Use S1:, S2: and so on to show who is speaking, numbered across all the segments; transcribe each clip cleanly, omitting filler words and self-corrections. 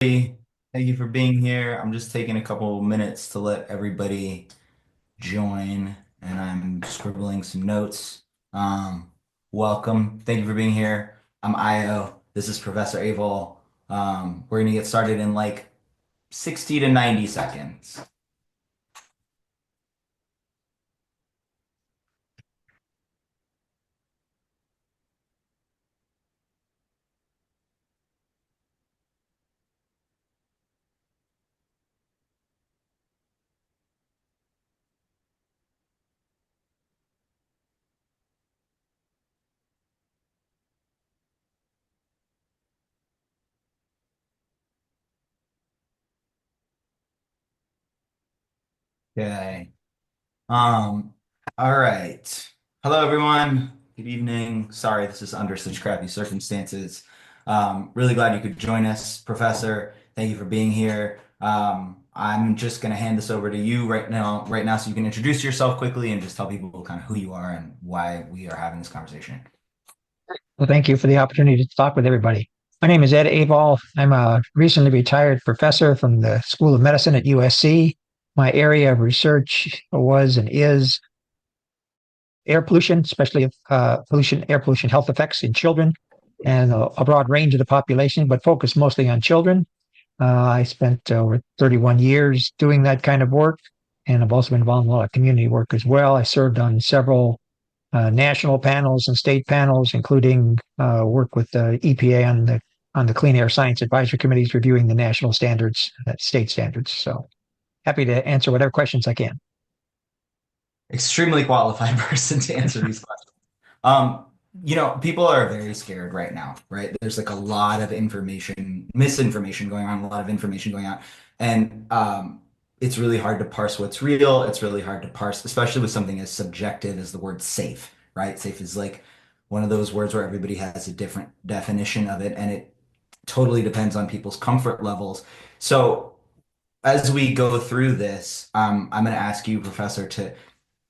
S1: Thank you for being here. I'm just taking a couple minutes to let everybody join, and I'm scribbling some notes. Um, Welcome. Thank you for being here. I'm Io. This is Professor Avol. We're gonna get started in like 60 to 90 seconds. Okay. Um, all right. Hello, everyone. Good evening. Sorry, this is under such crappy circumstances. Really glad you could join us, Professor. Thank you for being here. I'm just going to hand this over to you right now, so you can introduce yourself quickly and just tell people kind of who you are and why we are having this conversation.
S2: Well, thank you for the opportunity to talk with everybody. My name is Ed Abal. I'm a recently retired professor from the School of Medicine at USC. My area of research was and is air pollution, especially air pollution health effects in children and a broad range of the population, but focused mostly on children. I spent over 31 years doing that kind of work, and I've also been involved in a lot of community work as well. I served on several national panels and state panels, including work with the EPA on the Clean Air Science Advisory Committees reviewing the national standards, state standards. So happy to answer whatever questions I can.
S1: Extremely qualified person to answer these questions. Um, People are very scared right now, right? There's like a lot of information, misinformation going on, a lot of information going on. And it's really hard to parse what's real. It's really hard to parse, especially with something as subjective as the word safe, right? Safe is like one of those words where everybody has a different definition of it, and it totally depends on people's comfort levels. So as we go through this, I'm going to ask you, Professor, to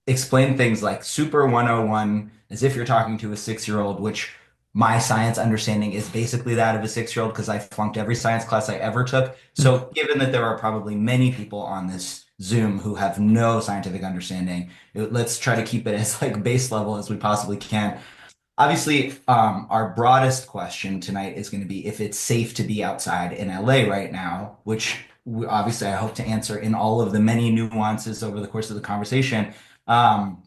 S1: explain things like Super 101 as if you're talking to a 6-year-old, which my science understanding is basically that of a 6-year-old because I flunked every science class I ever took. So, given that there are probably many people on this Zoom who have no scientific understanding, let's try to keep it as like base level as we possibly can. Obviously, our broadest question tonight is going to be if it's safe to be outside in LA right now, which obviously I hope to answer in all of the many nuances over the course of the conversation. Um,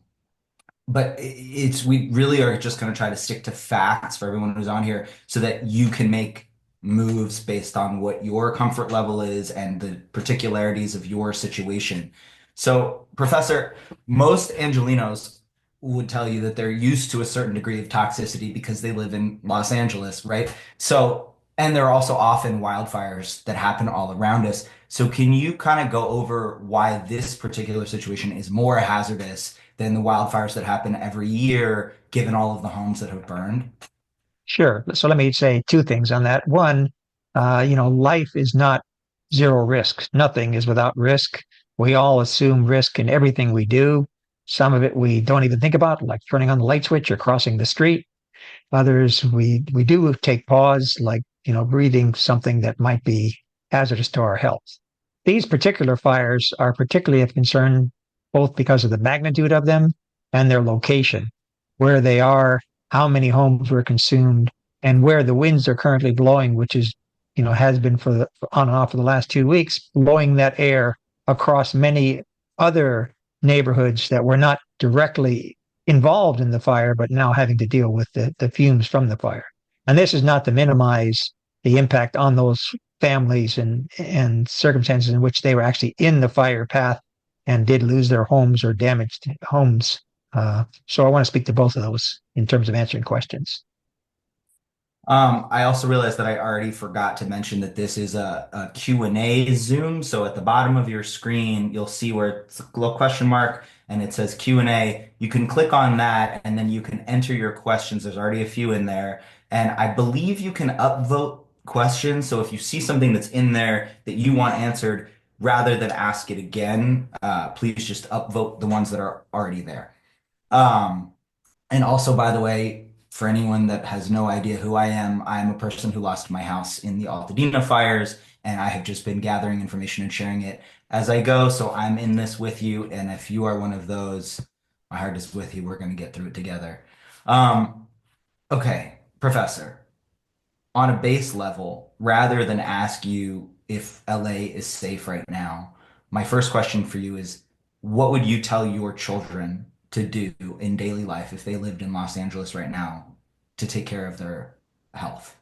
S1: but we really are just going to try to stick to facts for everyone who's on here so that you can make moves based on what your comfort level is and the particularities of your situation. So, Professor, most Angelinos would tell you that they're used to a certain degree of toxicity because they live in Los Angeles, right? So, and there are also often wildfires that happen all around us. So, can you kind of go over why this particular situation is more hazardous than the wildfires that happen every year, given all of the homes that have burned?
S2: Sure. So let me say two things on that. One, life is not zero risk. Nothing is without risk. We all assume risk in everything we do. Some of it we don't even think about, like turning on the light switch or crossing the street. Others we do take pause, like breathing something that might be hazardous to our health. These particular fires are particularly of concern both because of the magnitude of them and their location, where they are, how many homes were consumed, and where the winds are currently blowing, which is has been on and off for the last 2 weeks, blowing that air across many other neighborhoods that were not directly involved in the fire, but now having to deal with the fumes from the fire. And this is not to minimize the impact on those families and circumstances in which they were actually in the fire path and did lose their homes or damaged homes. So I want to speak to both of those in terms of answering questions.
S1: I also realized that I already forgot to mention that this is a Q&A Zoom. So at the bottom of your screen, you'll see where it's a little question mark and it says Q&A. You can click on that and then you can enter your questions. There's already a few in there. And I believe you can upvote questions. So if you see something that's in there that you want answered, rather than ask it again, please just upvote the ones that are already there. Um, and also, by the way, for anyone that has no idea who I am a person who lost my house in the Altadena fires and I have just been gathering information and sharing it as I go. So I'm in this with you, and if you are one of those, my heart is with you. We're going to get through it together. Um, okay, Professor, on a base level, rather than ask you if LA is safe right now, my first question for you is, what would you tell your children to do in daily life if they lived in Los Angeles right now to take care of their health?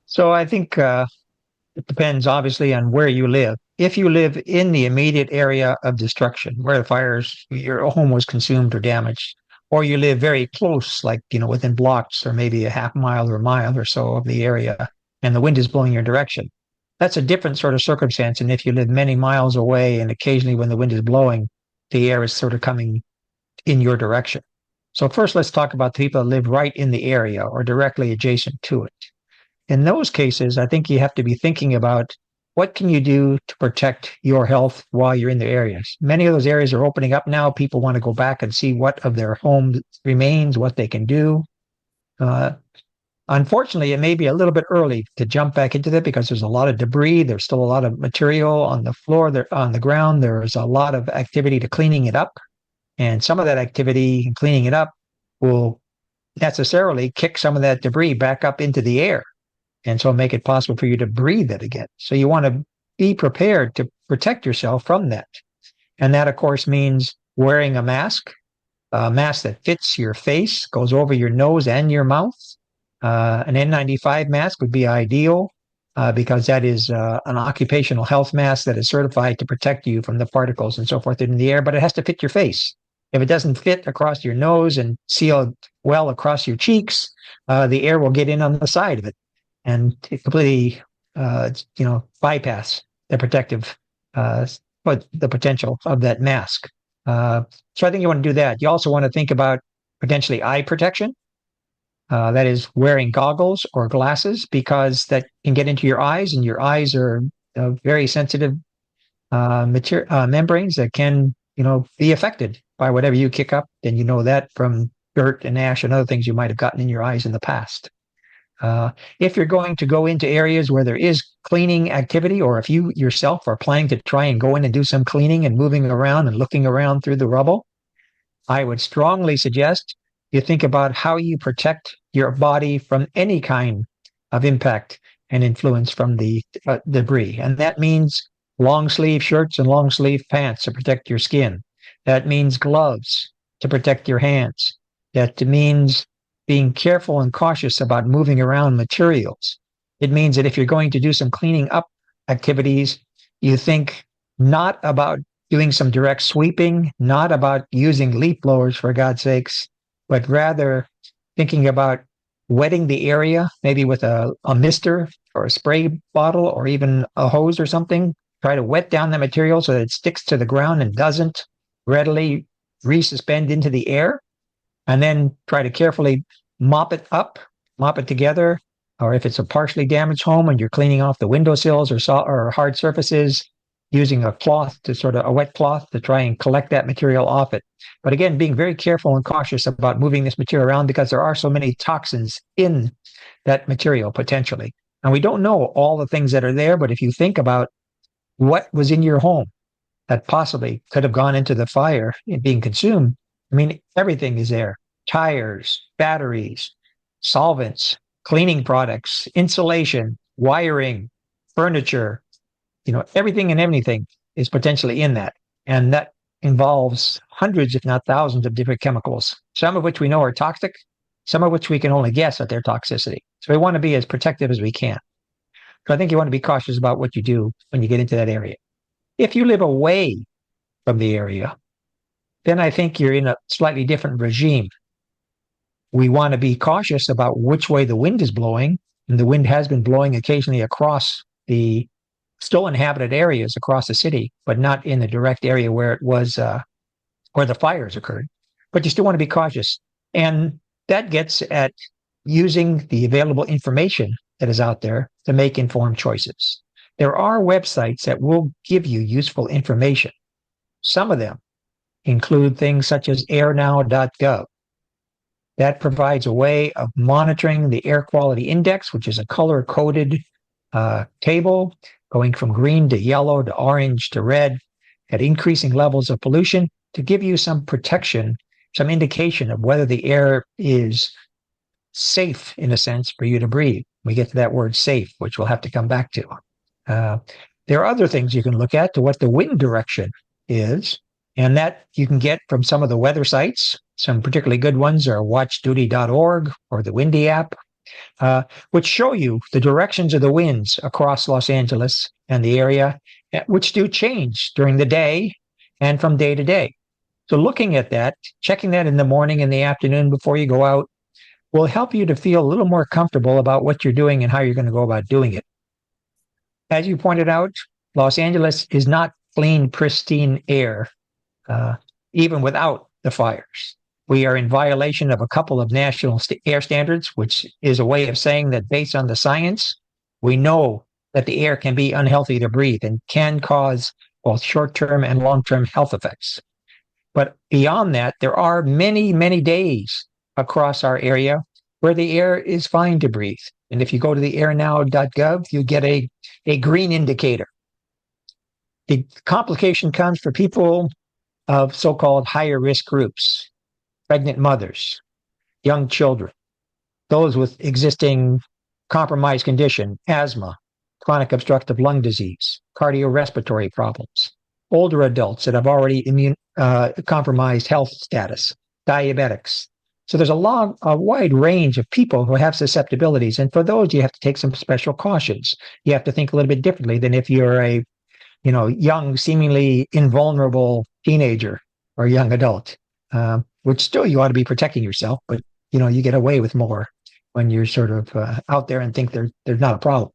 S2: So I think it depends obviously on where you live. If you live in the immediate area of destruction, where the fires, your home was consumed or damaged, or you live very close, like, within blocks or maybe a half mile or a mile or so of the area, and the wind is blowing your direction, that's a different sort of circumstance. And if you live many miles away and occasionally when the wind is blowing, the air is sort of coming in your direction. So first, let's talk about the people that live right in the area or directly adjacent to it. In those cases, I think you have to be thinking about what can you do to protect your health while you're in the areas. Many of those areas are opening up now. People want to go back and see what of their home remains, what they can do. Uh, Unfortunately, it may be a little bit early to jump back into that because there's a lot of debris. There's still a lot of material on the floor, there on the ground. There's a lot of activity to cleaning it up. And some of that activity and cleaning it up will necessarily kick some of that debris back up into the air and so make it possible for you to breathe it again. So you want to be prepared to protect yourself from that. And that, of course, means wearing a mask that fits your face, goes over your nose and your mouth. An N95 mask would be ideal because that is an occupational health mask that is certified to protect you from the particles and so forth in the air, but it has to fit your face. If it doesn't fit across your nose and seal well across your cheeks, the air will get in on the side of it and completely, bypass the protective, but the potential of that mask. So I think you want to do that. You also want to think about potentially eye protection. That is wearing goggles or glasses because that can get into your eyes, and your eyes are very sensitive membranes that can, be affected by whatever you kick up. And you know that from dirt and ash and other things you might have gotten in your eyes in the past. If you're going to go into areas where there is cleaning activity, or if you yourself are planning to try and go in and do some cleaning and moving around and looking around through the rubble, I would strongly suggest you think about how you protect your body from any kind of impact and influence from the debris. And that means long sleeve shirts and long sleeve pants to protect your skin. That means gloves to protect your hands. That means being careful and cautious about moving around materials. It means that if you're going to do some cleaning up activities, you think not about doing some direct sweeping, not about using leaf blowers, for God's sakes, but rather thinking about wetting the area, maybe with a mister or a spray bottle or even a hose or something. Try to wet down the material so that it sticks to the ground and doesn't readily resuspend into the air. And then try to carefully mop it up, mop it together. Or if it's a partially damaged home and you're cleaning off the windowsills or hard surfaces, using a wet cloth to try and collect that material off it. But again, being very careful and cautious about moving this material around because there are so many toxins in that material potentially. And we don't know all the things that are there, but if you think about what was in your home that possibly could have gone into the fire and being consumed, I mean, everything is there. Tires, batteries, solvents, cleaning products, insulation, wiring, furniture, everything and anything is potentially in that. And that involves hundreds, if not thousands, of different chemicals, some of which we know are toxic, some of which we can only guess at their toxicity. So we want to be as protective as we can. So I think you want to be cautious about what you do when you get into that area. If you live away from the area, then I think you're in a slightly different regime. We want to be cautious about which way the wind is blowing. And the wind has been blowing occasionally across the still inhabited areas across the city, but not in the direct area where it was, where the fires occurred. But you still want to be cautious. And that gets at using the available information that is out there to make informed choices. There are websites that will give you useful information. Some of them include things such as airnow.gov. That provides a way of monitoring the air quality index, which is a color-coded table, going from green to yellow to orange to red, at increasing levels of pollution to give you some protection, some indication of whether the air is safe in a sense for you to breathe. We get to that word safe, which we'll have to come back to. Uh, there are other things you can look at to what the wind direction is, and that you can get from some of the weather sites. Some particularly good ones are watchduty.org or the Windy app, which show you the directions of the winds across Los Angeles and the area, which do change during the day and from day to day. So looking at that, checking that in the morning and the afternoon before you go out will help you to feel a little more comfortable about what you're doing and how you're going to go about doing it. As you pointed out, Los Angeles is not clean, pristine air, uh, even without the fires. We are in violation of a couple of national air standards, which is a way of saying that based on the science, we know that the air can be unhealthy to breathe and can cause both short-term and long-term health effects. But beyond that, there are many, many days across our area where the air is fine to breathe. And if you go to the airnow.gov, you get a green indicator. The complication comes for people of so-called higher risk groups, pregnant mothers, young children, those with existing compromised condition, asthma, chronic obstructive lung disease, cardiorespiratory problems, older adults that have already compromised health status, diabetics. So there's a wide range of people who have susceptibilities. And for those, you have to take some special cautions. You have to think a little bit differently than if you're a young, seemingly invulnerable teenager or young adult, which still you ought to be protecting yourself, but you get away with more when you're sort of out there and think there's not a problem.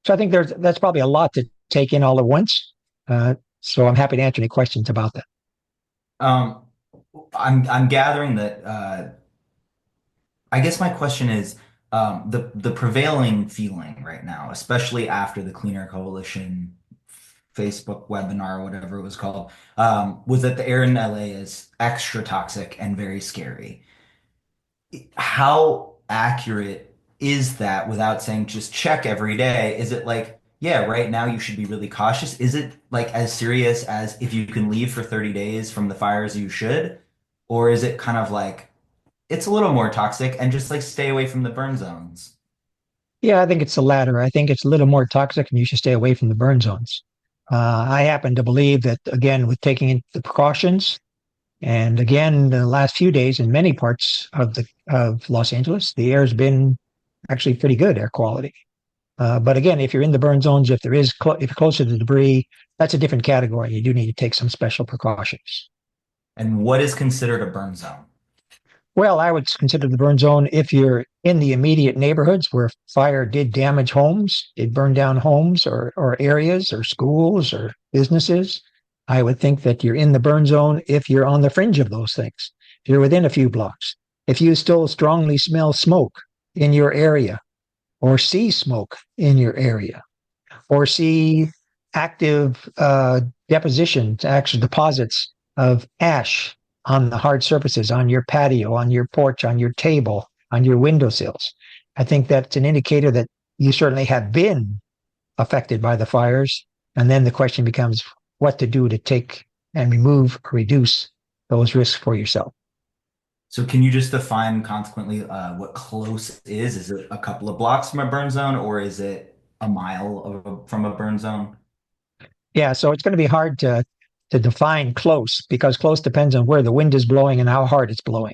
S2: So I think that's probably a lot to take in all at once. So I'm happy to answer any questions about that.
S1: Um, I'm gathering that I guess my question is the prevailing feeling right now, especially after the Clean Air Coalition Facebook webinar or whatever it was called, was that the air in LA is extra toxic and very scary. How accurate is that without saying just check every day? Is it like, yeah, right now you should be really cautious? Is it like as serious as if you can leave for 30 days from the fires, you should? Or is it kind of like it's a little more toxic and just like stay away from the burn zones?
S2: Yeah, I think it's the latter. I think it's a little more toxic and you should stay away from the burn zones. I happen to believe that, again, with taking the precautions, and again, the last few days in many parts of Los Angeles, the air's been actually pretty good air quality. But again, if you're in the burn zones, if you're closer to debris, that's a different category. You do need to take some special precautions.
S1: And what is considered a burn zone?
S2: Well, I would consider the burn zone if you're in the immediate neighborhoods where fire did damage homes, it burned down homes or areas or schools or businesses. I would think that you're in the burn zone if you're on the fringe of those things. If you're within a few blocks. If you still strongly smell smoke in your area or see smoke in your area or see active depositions, actual deposits of ash on the hard surfaces, on your patio, on your porch, on your table, on your windowsills. I think that's an indicator that you certainly have been affected by the fires. And then the question becomes what to do to take and remove or reduce those risks for yourself.
S1: So can you just define consequently what close is? Is it a couple of blocks from a burn zone or is it a mile from a burn zone?
S2: Yeah, so it's going to be hard to define close because close depends on where the wind is blowing and how hard it's blowing.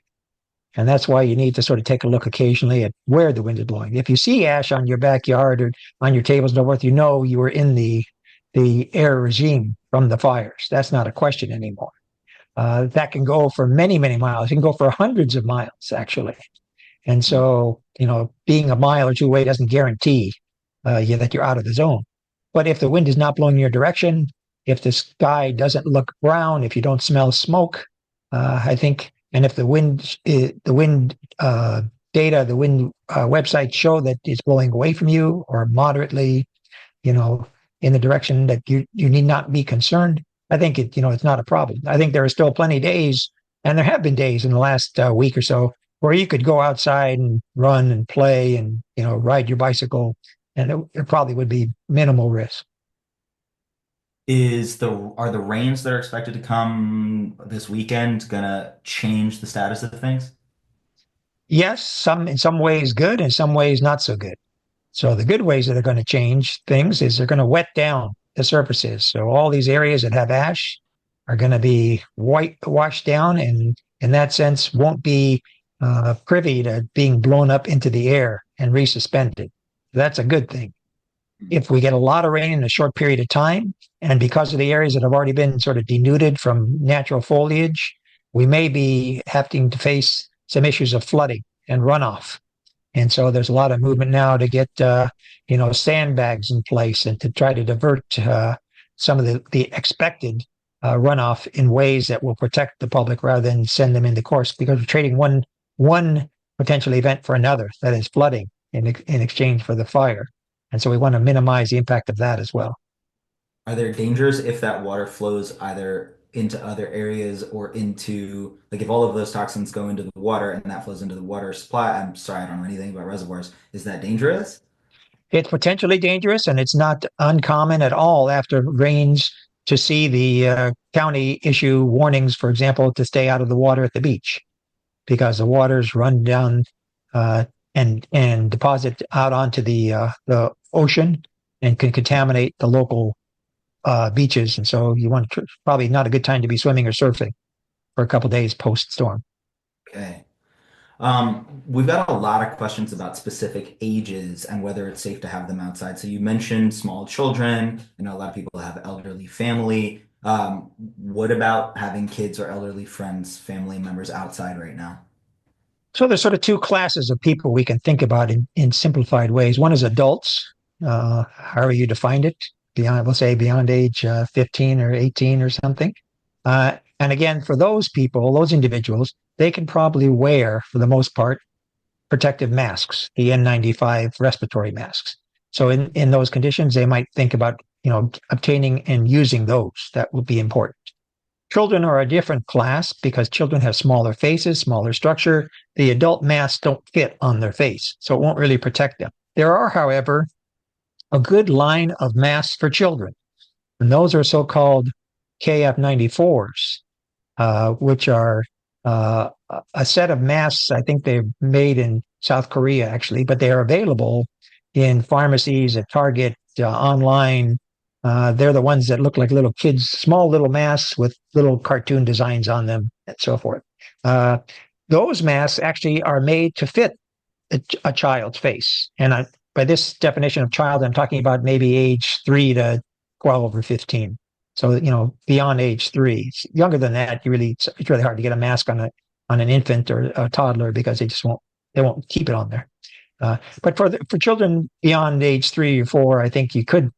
S2: And that's why you need to sort of take a look occasionally at where the wind is blowing. If you see ash on your backyard or on your tables and so forth, you were in the air regime from the fires. That's not a question anymore. That can go for many, many miles. It can go for hundreds of miles, actually. And so, being a mile or two away doesn't guarantee that you're out of the zone. But if the wind is not blowing in your direction, if the sky doesn't look brown, if you don't smell smoke, I think, and if the wind data, the wind websites show that it's blowing away from you or moderately, in the direction that you need not be concerned, I think it's not a problem. I think there are still plenty of days, and there have been days in the last week or so where you could go outside and run and play and ride your bicycle and it probably would be minimal risk.
S1: Are the rains that are expected to come this weekend gonna change the status of things?
S2: Yes, some in some ways good, in some ways not so good. So the good ways that are going to change things is they're going to wet down the surfaces. So all these areas that have ash are going to be washed down, and in that sense won't be privy to being blown up into the air and resuspended. That's a good thing. If we get a lot of rain in a short period of time, and because of the areas that have already been sort of denuded from natural foliage, we may be having to face some issues of flooding and runoff. And so there's a lot of movement now to get, sandbags in place and to try to divert some of the expected runoff in ways that will protect the public rather than send them into course, because we're trading one potential event for another, that is flooding in exchange for the fire. And so we want to minimize the impact of that as well.
S1: Are there dangers if that water flows either into other areas or into, like if all of those toxins go into the water and that flows into the water supply? I'm sorry, I don't know anything about reservoirs. Is that dangerous?
S2: It's potentially dangerous, and it's not uncommon at all after rains to see the county issue warnings, for example, to stay out of the water at the beach because the waters run down uh, and deposit out onto the ocean and can contaminate the local beaches. And so you want to probably not a good time to be swimming or surfing for a couple of days post storm.
S1: Okay. We've got a lot of questions about specific ages and whether it's safe to have them outside. So you mentioned small children. I know a lot of people have elderly family. What about having kids or elderly friends, family members outside right now?
S2: So there's sort of two classes of people we can think about in simplified ways. One is adults, however you defined it, beyond, we'll say beyond age 15 or 18 or something. And again, for those people, those individuals, they can probably wear, for the most part, protective masks, the N95 respiratory masks. So in those conditions, they might think about, obtaining and using those. That would be important. Children are a different class because children have smaller faces, smaller structure. The adult masks don't fit on their face, so it won't really protect them. There are, however, a good line of masks for children, and those are so-called KF94s, which are a set of masks. I think they're made in South Korea, actually, but they are available in pharmacies, at Target, online. They're the ones that look like little kids, small little masks with little cartoon designs on them and so forth. Uh, those masks actually are made to fit a child's face. And by this definition of child, I'm talking about maybe age 3 to 12 or 15. So, beyond age 3. It's younger than that, it's really hard to get a mask on an infant or a toddler because they won't keep it on there. But for children beyond age 3 or 4, I think you could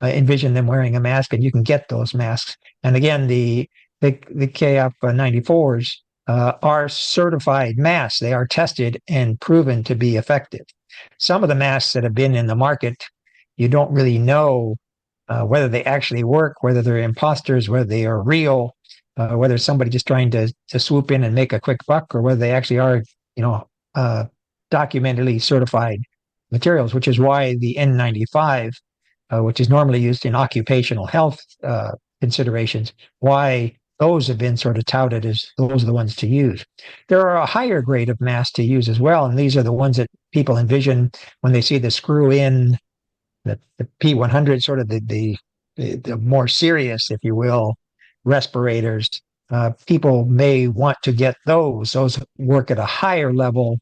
S2: envision them wearing a mask, and you can get those masks. And again, the KF94s are certified masks. They are tested and proven to be effective. Some of the masks that have been in the market, you don't really know whether they actually work, whether they're imposters, whether they are real, whether somebody just trying to swoop in and make a quick buck, or whether they actually are, documentedly certified materials, which is why the N95, which is normally used in occupational health considerations, why those have been sort of touted as those are the ones to use. There are a higher grade of masks to use as well, and these are the ones that people envision when they see the screw in, the P100, sort of the more serious, if you will, respirators. People may want to get those. Those work at a higher level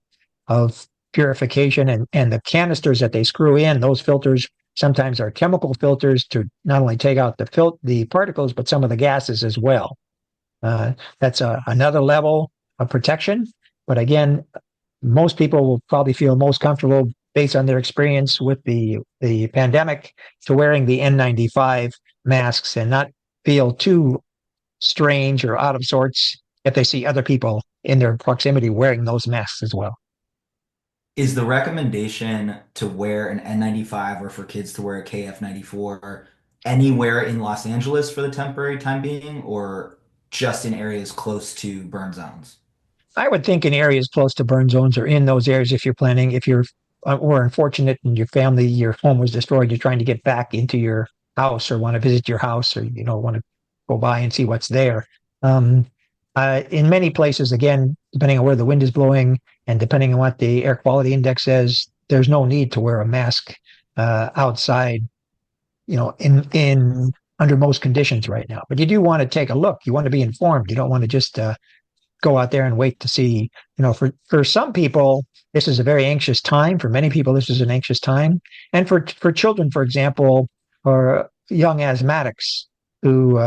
S2: of purification, and the canisters that they screw in, those filters sometimes are chemical filters to not only take out the particles, but some of the gases as well. That's another level of protection. But again, most people will probably feel most comfortable based on their experience with the pandemic to wearing the N95 masks and not feel too strange or out of sorts if they see other people in their proximity wearing those masks as well.
S1: Is the recommendation to wear an N95 or for kids to wear a KF94 anywhere in Los Angeles for the temporary time being, or just in areas close to burn zones?
S2: I would think in areas close to burn zones or in those areas, if you're or unfortunate and your family, your home was destroyed, you're trying to get back into your house or want to visit your house or, want to go by and see what's there. Um, in many places, again, depending on where the wind is blowing and depending on what the air quality index says, there's no need to wear a mask outside, in under most conditions right now. But you do want to take a look. You want to be informed. You don't want to just go out there and wait to see. For some people, this is a very anxious time. For many people, this is an anxious time. And for children, for example, or young asthmatics, who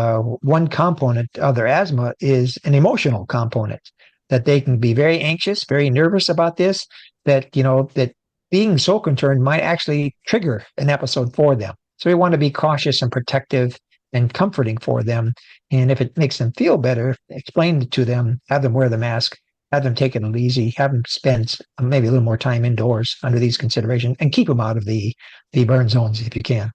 S2: one component of their asthma is an emotional component, that they can be very anxious, very nervous about this, that being so concerned might actually trigger an episode for them. So we want to be cautious and protective and comforting for them. And if it makes them feel better, explain it to them, have them wear the mask, have them take it easy, have them spend maybe a little more time indoors under these considerations, and keep them out of the burn zones if you can.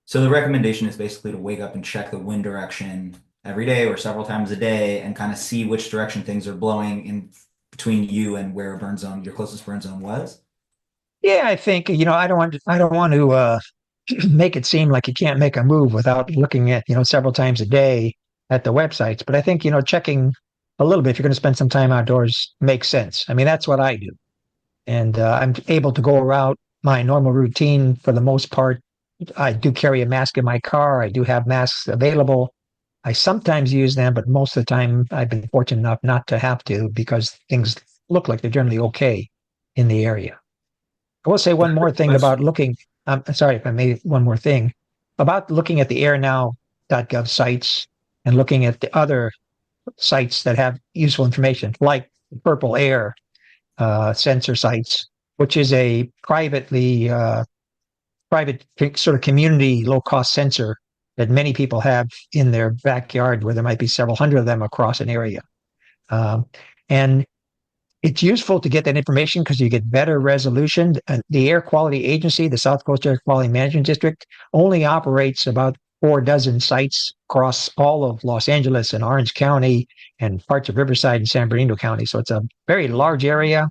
S1: So the recommendation is basically to wake up and check the wind direction every day or several times a day and kind of see which direction things are blowing in between you and where your closest burn zone was.
S2: Yeah, I think I don't want to make it seem like you can't make a move without looking at several times a day at the websites. But I think checking a little bit if you're going to spend some time outdoors makes sense. I mean, that's what I do, and I'm able to go around my normal routine for the most part. I do carry a mask in my car. I do have masks available. I sometimes use them, but most of the time I've been fortunate enough not to have to because things look like they're generally okay in the area. I will say one more thing about looking. Sorry if I made one more thing about looking at the airnow.gov sites and looking at the other sites that have useful information, like Purple Air sensor sites, which is a private sort of community low cost sensor that many people have in their backyard, where there might be several hundred of them across an area. Um, and it's useful to get that information because you get better resolution. The Air Quality Agency, the South Coast Air Quality Management District, only operates about 4 dozen sites across all of Los Angeles and Orange County and parts of Riverside and San Bernardino County. So it's a very large area.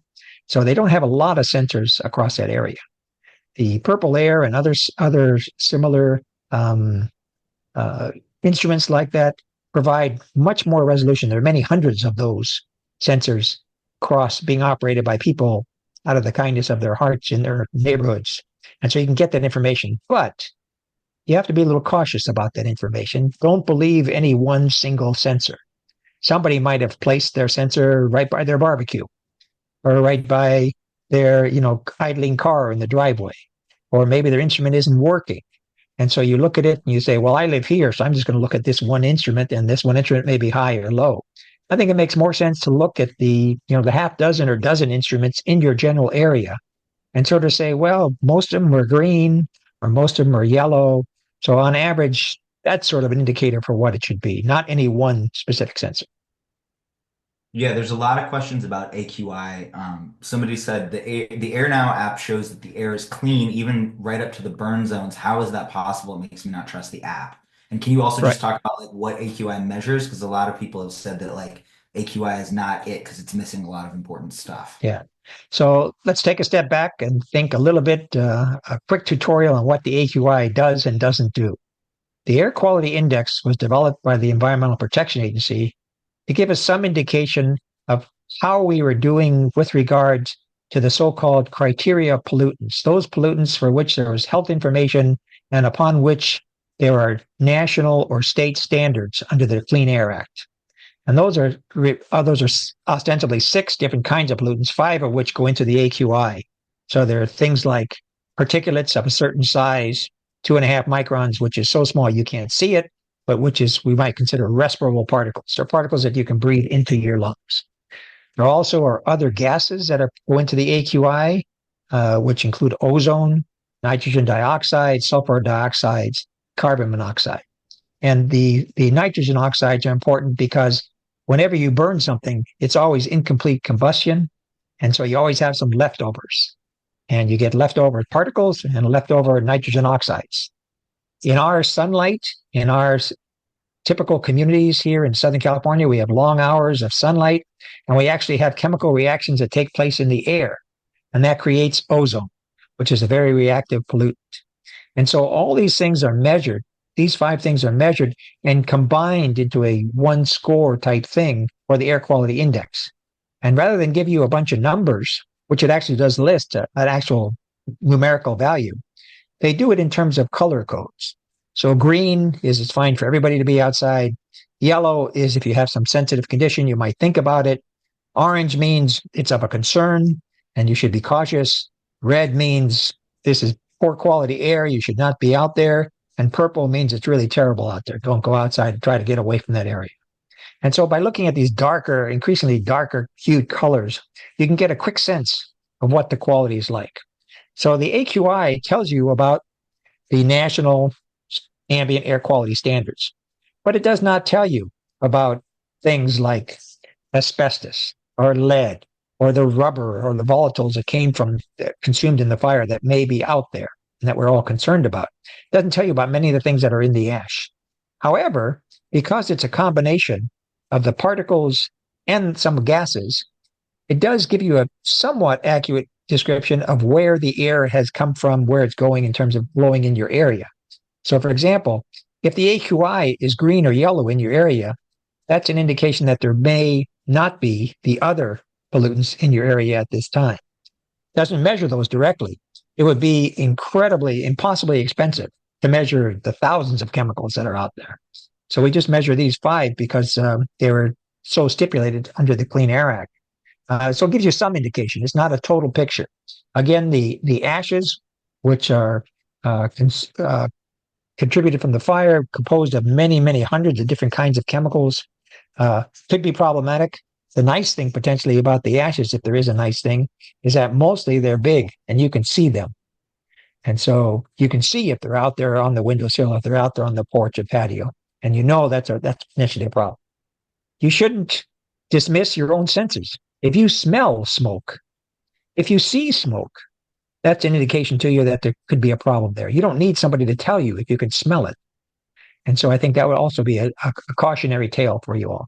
S2: So they don't have a lot of sensors across that area. The Purple Air and other similar uh, instruments like that provide much more resolution. There are many hundreds of those sensors being operated by people out of the kindness of their hearts in their neighborhoods. And so you can get that information. But you have to be a little cautious about that information. Don't believe any one single sensor. Somebody might have placed their sensor right by their barbecue or right by their, idling car in the driveway, or maybe their instrument isn't working. And so you look at it and you say, well, I live here, so I'm just going to look at this one instrument, and this one instrument may be high or low. I think it makes more sense to look at the half dozen or dozen instruments in your general area and sort of say, well, most of them are green or most of them are yellow. So on average, that's sort of an indicator for what it should be, not any one specific sensor.
S1: Yeah, there's a lot of questions about AQI. Somebody said the Air Now app shows that the air is clean, even right up to the burn zones. How is that possible? It makes me not trust the app. And can you also
S2: Right.
S1: just talk about like what AQI measures? Because a lot of people have said that like AQI is not it because it's missing a lot of important stuff.
S2: Yeah. So let's take a step back and think a little bit, a quick tutorial on what the AQI does and doesn't do. The Air Quality Index was developed by the Environmental Protection Agency to give us some indication of how we were doing with regard to the so-called criteria pollutants, those pollutants for which there was health information and upon which there are national or state standards under the Clean Air Act. And those are ostensibly 6 different kinds of pollutants, 5 of which go into the AQI. So there are things like particulates of a certain size, 2.5 microns, which is so small you can't see it, but which is we might consider respirable particles. They're particles that you can breathe into your lungs. There also are other gases that go into the AQI, which include ozone, nitrogen dioxide, sulfur dioxides, carbon monoxide. And the nitrogen oxides are important because whenever you burn something, it's always incomplete combustion. And so you always have some leftovers. And you get leftover particles and leftover nitrogen oxides. In our sunlight, in our typical communities here in Southern California, we have long hours of sunlight, and we actually have chemical reactions that take place in the air. and that creates ozone, which is a very reactive pollutant. And so all these things are measured. These five things are measured and combined into a one score type thing for the air quality index. And rather than give you a bunch of numbers, which it actually does list an actual numerical value, they do it in terms of color codes. So green is it's fine for everybody to be outside. Yellow is if you have some sensitive condition, you might think about it. Orange means it's of a concern and you should be cautious. Red means this is poor quality air. You should not be out there. And purple means it's really terrible out there. Don't go outside and try to get away from that area. And so by looking at these darker, increasingly darker hued colors, you can get a quick sense of what the quality is like. So the AQI tells you about the national ambient air quality standards, but it does not tell you about things like asbestos or lead or the rubber or the volatiles that came from consumed in the fire that may be out there and that we're all concerned about. It doesn't tell you about many of the things that are in the ash. However, because it's a combination of the particles and some gases, it does give you a somewhat accurate description of where the air has come from, where it's going in terms of blowing in your area. So, for example, if the AQI is green or yellow in your area, that's an indication that there may not be the other pollutants in your area at this time. It doesn't measure those directly. It would be incredibly, impossibly expensive to measure the thousands of chemicals that are out there. So we just measure these five because they were so stipulated under the Clean Air Act. So it gives you some indication. It's not a total picture. Again, the ashes, which are contributed from the fire, composed of many, many hundreds of different kinds of chemicals, could be problematic. The nice thing potentially about the ashes, if there is a nice thing, is that mostly they're big and you can see them. And so you can see if they're out there on the windowsill, if they're out there on the porch or patio, and you know that's potentially a problem. You shouldn't dismiss your own senses. If you smell smoke, if you see smoke, that's an indication to you that there could be a problem there. You don't need somebody to tell you if you can smell it. And so I think that would also be a cautionary tale for you all.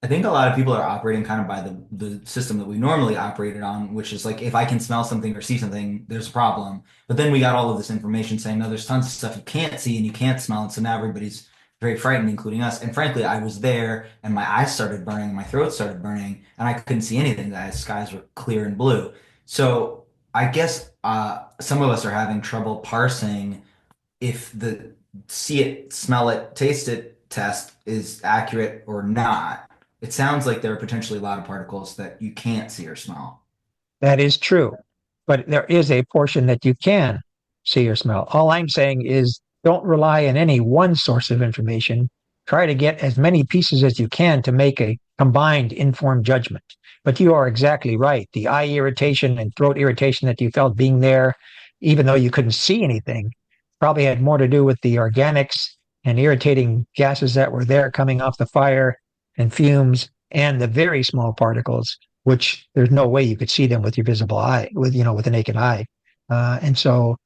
S1: I think a lot of people are operating kind of by the system that we normally operated on, which is like if I can smell something or see something, there's a problem. But then we got all of this information saying, no, there's tons of stuff you can't see and you can't smell. And so now everybody's very frightened, including us. And frankly, I was there and my eyes started burning, my throat started burning, and I couldn't see anything. The skies were clear and blue. So I guess some of us are having trouble parsing if the see it, smell it, taste it test is accurate or not. It sounds like there are potentially a lot of particles that you can't see or smell.
S2: That is true. But there is a portion that you can see or smell. All I'm saying is don't rely on any one source of information. Try to get as many pieces as you can to make a combined informed judgment. But you are exactly right. The eye irritation and throat irritation that you felt being there, even though you couldn't see anything, probably had more to do with the organics and irritating gases that were there coming off the fire and fumes and the very small particles, which there's no way you could see them with your visible eye, with the naked eye. And so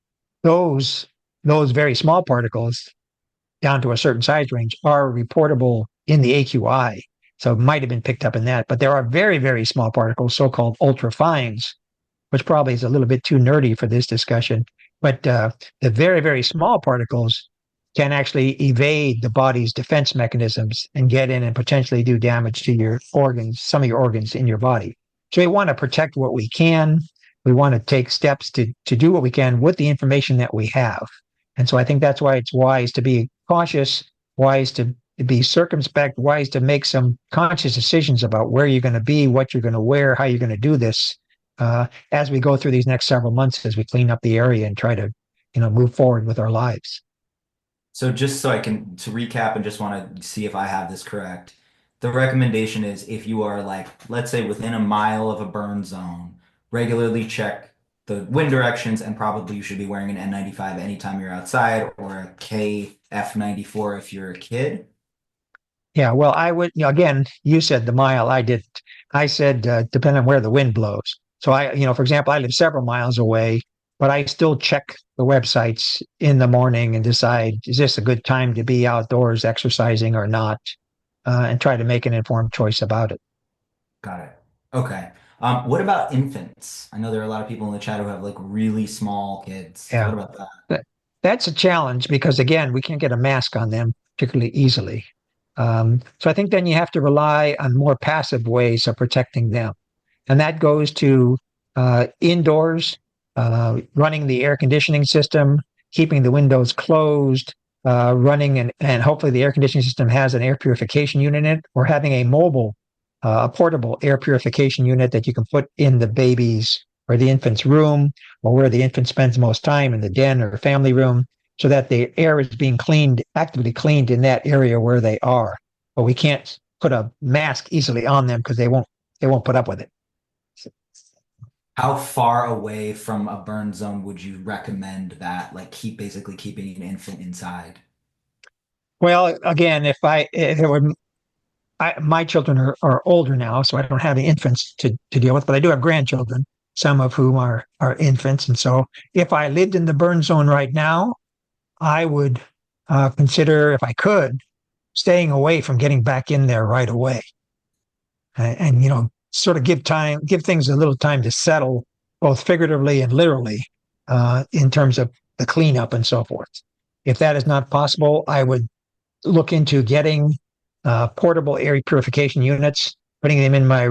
S2: those those very small particles down to a certain size range are reportable in the AQI. So it might have been picked up in that. But there are very, very small particles, so-called ultrafines, which probably is a little bit too nerdy for this discussion. But the very, very small particles can actually evade the body's defense mechanisms and get in and potentially do damage to your organs, some of your organs in your body. So we want to protect what we can. We want to take steps to do what we can with the information that we have. And so I think that's why it's wise to be cautious, wise to be circumspect, wise to make some conscious decisions about where you're going to be, what you're going to wear, how you're going to do this as we go through these next several months as we clean up the area and try to, move forward with our lives.
S1: So just so I can to recap and just want to see if I have this correct. The recommendation is if you are like, let's say within a mile of a burn zone, regularly check the wind directions and probably you should be wearing an N95 anytime you're outside or a KF94 if you're a kid.
S2: Yeah, well, I would, again, you said the mile, I didn't. I said, depending on where the wind blows. So for example, I live several miles away, but I still check the websites in the morning and decide, is this a good time to be outdoors exercising or not? And try to make an informed choice about it.
S1: Got it. Okay. What about infants? I know there are a lot of people in the chat who have like really small kids. What
S2: Yeah.
S1: about that?
S2: That- That's a challenge because again, we can't get a mask on them particularly easily. So I think then you have to rely on more passive ways of protecting them. And that goes to indoors, running the air conditioning system, keeping the windows closed, running and hopefully the air conditioning system has an air purification unit in it, or having a mobile, a portable air purification unit that you can put in the baby's or the infant's room, or where the infant spends most time in the den or family room, so that the air is being cleaned, actively cleaned in that area where they are. But we can't put a mask easily on them because they won't put up with it.
S1: How far away from a burn zone would you recommend that, like basically keeping an infant inside?
S2: Well, again, if it would, my children are older now, so I don't have the infants to deal with, but I do have grandchildren, some of whom are infants. And so if I lived in the burn zone right now, I would consider, if I could, staying away from getting back in there right away. And, sort of give things a little time to settle, both figuratively and literally, in terms of the cleanup and so forth. If that is not possible, I would look into getting portable air purification units, putting them in my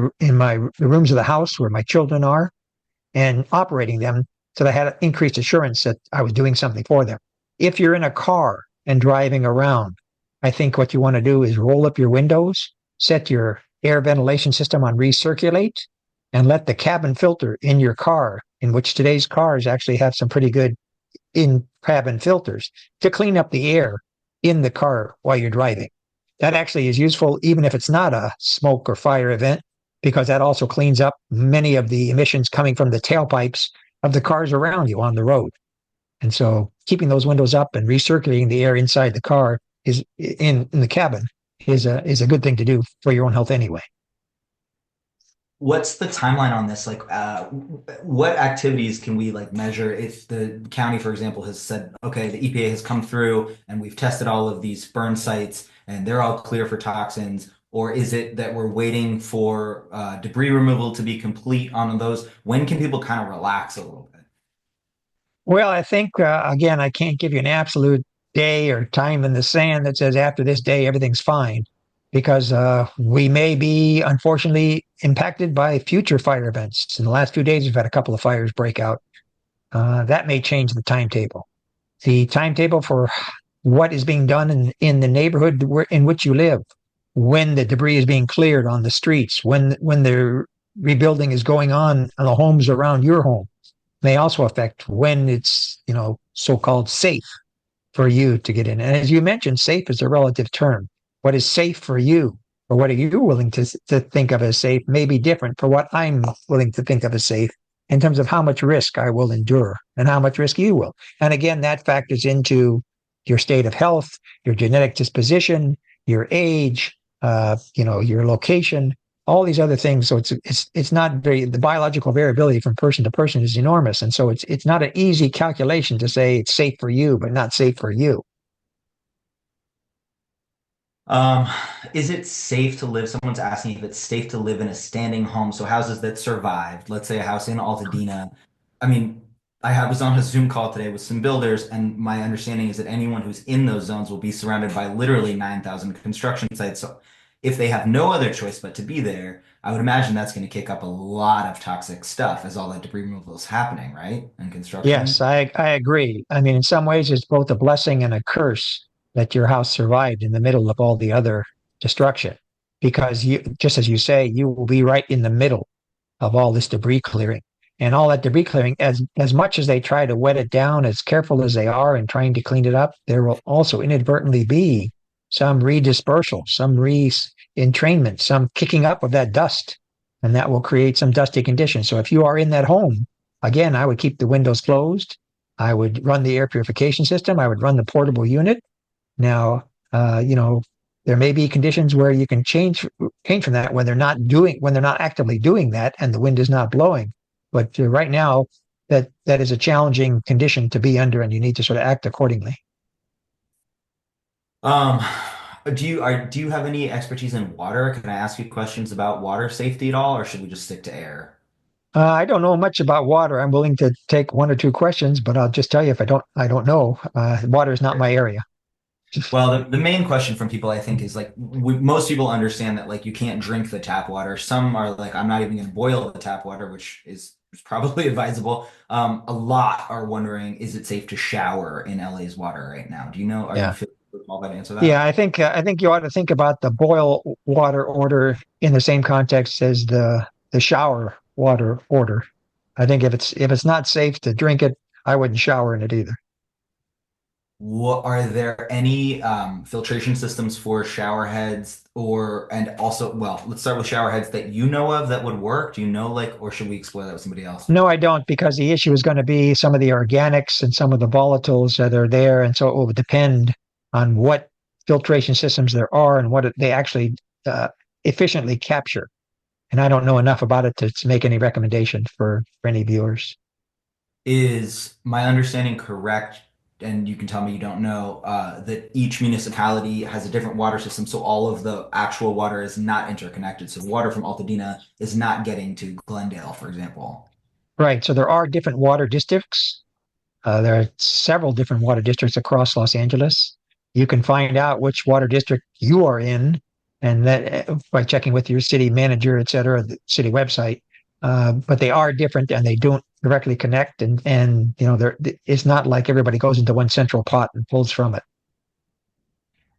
S2: the rooms of the house where my children are, and operating them so that I had increased assurance that I was doing something for them. If you're in a car and driving around, I think what you want to do is roll up your windows, set your air ventilation system on recirculate, and let the cabin filter in your car, in which today's cars actually have some pretty good in cabin filters, to clean up the air in the car while you're driving. That actually is useful even if it's not a smoke or fire event, because that also cleans up many of the emissions coming from the tailpipes of the cars around you on the road. And so keeping those windows up and recirculating the air inside the car is in the cabin is a good thing to do for your own health anyway.
S1: What's the timeline on this? Like, what activities can we like measure if the county, for example, has said, okay, the EPA has come through and we've tested all of these burn sites and they're all clear for toxins? Or is it that we're waiting for debris removal to be complete on those? When can people kind of relax a little bit?
S2: Well, I think again, I can't give you an absolute day or time in the sand that says after this day everything's fine, because we may be unfortunately impacted by future fire events. In the last few days, we've had a couple of fires break out. That may change the timetable. The timetable for what is being done in the neighborhood in which you live, when the debris is being cleared on the streets, when the rebuilding is going on the homes around your home, may also affect when it's, so-called safe for you to get in. And as you mentioned, safe is a relative term. What is safe for you, or what are you willing to think of as safe, may be different for what I'm willing to think of as safe in terms of how much risk I will endure and how much risk you will. And again, that factors into your state of health, your genetic disposition, your age, your location, all these other things. So it's not very, the biological variability from person to person is enormous, and so it's not an easy calculation to say it's safe for you but not safe for you.
S1: Um, is it safe to live? Someone's asking if it's safe to live in a standing home. So houses that survived, let's say a house in Altadena. I mean, was on a Zoom call today with some builders, and my understanding is that anyone who's in those zones will be surrounded by literally 9,000 construction sites. So if they have no other choice but to be there, I would imagine that's going to kick up a lot of toxic stuff as all that debris removal is happening, right? And
S2: Yes,
S1: construction.
S2: I agree. I mean, in some ways, it's both a blessing and a curse that your house survived in the middle of all the other destruction, because you, just as you say, you will be right in the middle of all this debris clearing. And all that debris clearing, as much as they try to wet it down, as careful as they are in trying to clean it up, there will also inadvertently be some redispersal, some re-entrainment, some kicking up of that dust, and that will create some dusty conditions. So if you are in that home, again, I would keep the windows closed. I would run the air purification system. I would run the portable unit. Now, there may be conditions where you can change from that when they're not actively doing that and the wind is not blowing. But right now, that is a challenging condition to be under, and you need to sort of act accordingly.
S1: Um, do you have any expertise in water? Can I ask you questions about water safety at all, or should we just stick to air?
S2: I don't know much about water. I'm willing to take one or two questions, but I'll just tell you if I don't know. Water is not my area.
S1: Well, the main question from people, I think, is like most people understand that like you can't drink the tap water. Some are like, I'm not even going to boil the tap water, which is probably advisable. A lot are wondering, is it safe to shower in LA's water right now? Do you know? Are you
S2: Yeah.
S1: feeling qualified to answer that?
S2: Yeah, I think you ought to think about the boil water order in the same context as the shower water order. I think if it's not safe to drink it, I wouldn't shower in it either.
S1: What are there any filtration systems for shower heads and also, well, let's start with shower heads that you know of that would work. Do you know like, or should we explore that with somebody else?
S2: No, I don't, because the issue is going to be some of the organics and some of the volatiles that are there, and so it will depend on what filtration systems there are and what they actually uh, efficiently capture. And I don't know enough about it to make any recommendation for any viewers.
S1: Is my understanding correct? And you can tell me you don't know, that each municipality has a different water system, so all of the actual water is not interconnected. So water from Altadena is not getting to Glendale, for example.
S2: Right. So there are different water districts. There are several different water districts across Los Angeles. You can find out which water district you are in, and that by checking with your city manager, et cetera, the city website. But they are different, and they don't directly connect. And you know, it's not like everybody goes into one central pot and pulls from it.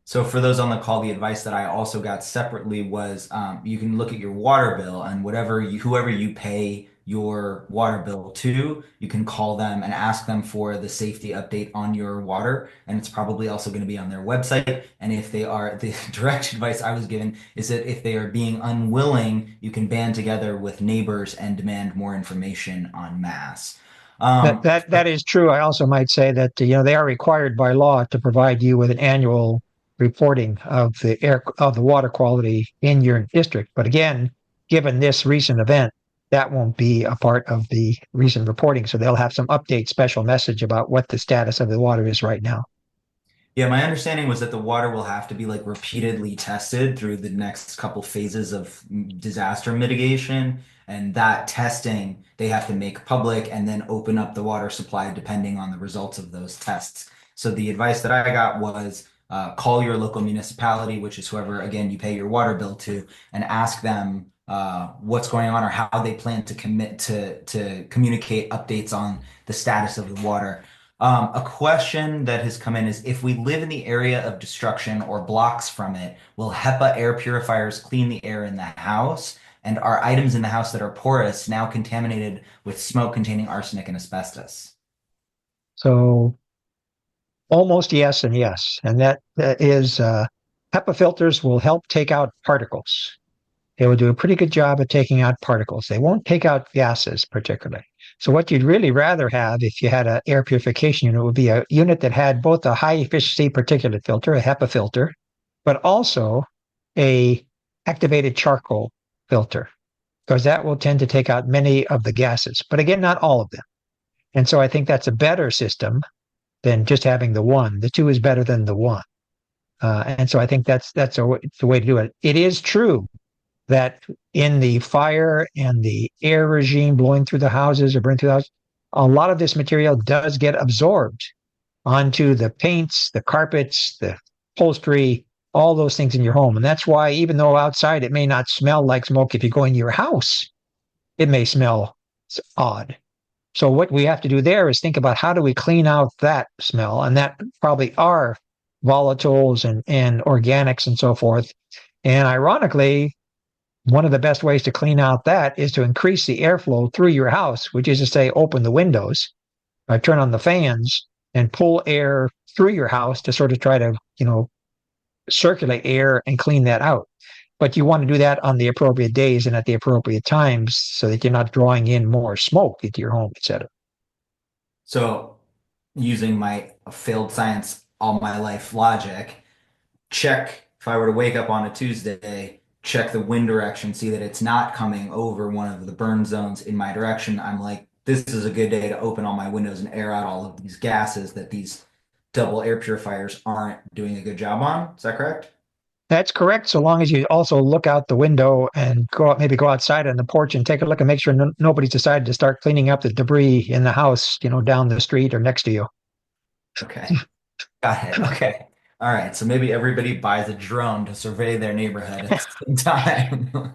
S1: So for those on the call, the advice that I also got separately was you can look at your water bill and whoever you pay your water bill to, you can call them and ask them for the safety update on your water. And it's probably also going to be on their website. And if they are, the direct advice I was given is that if they are being unwilling, you can band together with neighbors and demand more information en masse. Um,
S2: That is true. I also might say that you know they are required by law to provide you with an annual reporting of the water quality in your district. But again, given this recent event, that won't be a part of the recent reporting. So they'll have some update special message about what the status of the water is right now.
S1: Yeah, my understanding was that the water will have to be like repeatedly tested through the next couple phases of disaster mitigation. And that testing they have to make public and then open up the water supply depending on the results of those tests. So the advice that I got was call your local municipality, which is whoever, again, you pay your water bill to, and ask them what's going on or how they plan to commit to communicate updates on the status of the water. A question that has come in is if we live in the area of destruction or blocks from it, will HEPA air purifiers clean the air in the house? And are items in the house that are porous now contaminated with smoke containing arsenic and asbestos?
S2: So almost yes and yes, and that is HEPA filters will help take out particles. They will do a pretty good job at taking out particles. They won't take out gases particularly. So what you'd really rather have if you had an air purification unit would be a unit that had both a high efficiency particulate filter, a HEPA filter, but also a activated charcoal filter, because that will tend to take out many of the gases. But again, not all of them. And so I think that's a better system than just having the one. The two is better than the one. And so I think it's the way to do it. It is true that in the fire and the air regime blowing through the houses or burning through the house, a lot of this material does get absorbed onto the paints, the carpets, the upholstery, all those things in your home. And that's why, even though outside it may not smell like smoke, if you go into your house, it may smell odd. So what we have to do there is think about how do we clean out that smell, and that probably are volatiles and organics and so forth. And ironically, one of the best ways to clean out that is to increase the airflow through your house, which is to say, open the windows, turn on the fans, and pull air through your house to sort of try to, you know, circulate air and clean that out. But you want to do that on the appropriate days and at the appropriate times so that you're not drawing in more smoke into your home, et cetera.
S1: So, using my failed science all my life logic, check if I were to wake up on a Tuesday, check the wind direction, see that it's not coming over one of the burn zones in my direction. I'm like, this is a good day to open all my windows and air out all of these gases that these double air purifiers aren't doing a good job on. Is that correct?
S2: That's correct. So long as you also look out the window and go out, maybe go outside on the porch and take a look and make sure nobody's decided to start cleaning up the debris in the house, down the street or next to you.
S1: Okay. Got it. Okay. All right. So maybe everybody buys a drone to survey their neighborhood at the same time.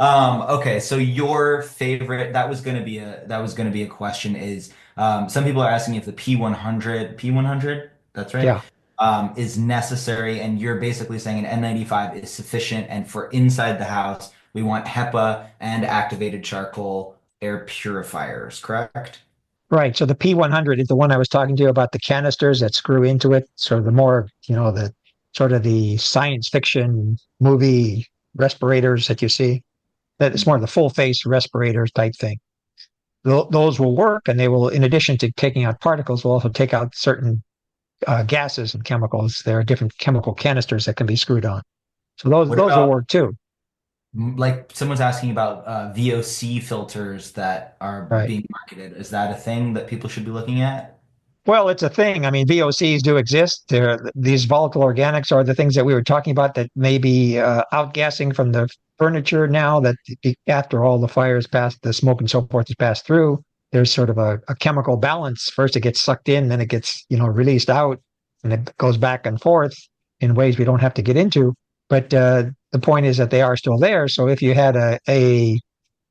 S1: Okay. So your favorite, that was gonna be a question is, some people are asking if the P100, that's right,
S2: Yeah.
S1: is necessary. And you're basically saying an N95 is sufficient. And for inside the house, we want HEPA and activated charcoal air purifiers, correct?
S2: Right. So the P100 is the one I was talking to you about the canisters that screw into it. So the more, the sort of the science fiction movie respirators that you see, that it's more the full face respirators type thing. Those will work and they will, in addition to taking out particles, will also take out certain gases and chemicals. There are different chemical canisters that can be screwed on. So those
S1: What
S2: those will
S1: about
S2: work too.
S1: like someone's asking about VOC filters that are
S2: Right.
S1: being marketed. Is that a thing that people should be looking at?
S2: Well, it's a thing. I mean, VOCs do exist. These volatile organics are the things that we were talking about that may be outgassing from the furniture now that after all the fires passed, the smoke and so forth has passed through. There's sort of a chemical balance. First, it gets sucked in, then it gets, released out, and it goes back and forth in ways we don't have to get into. But the point is that they are still there. So if you had a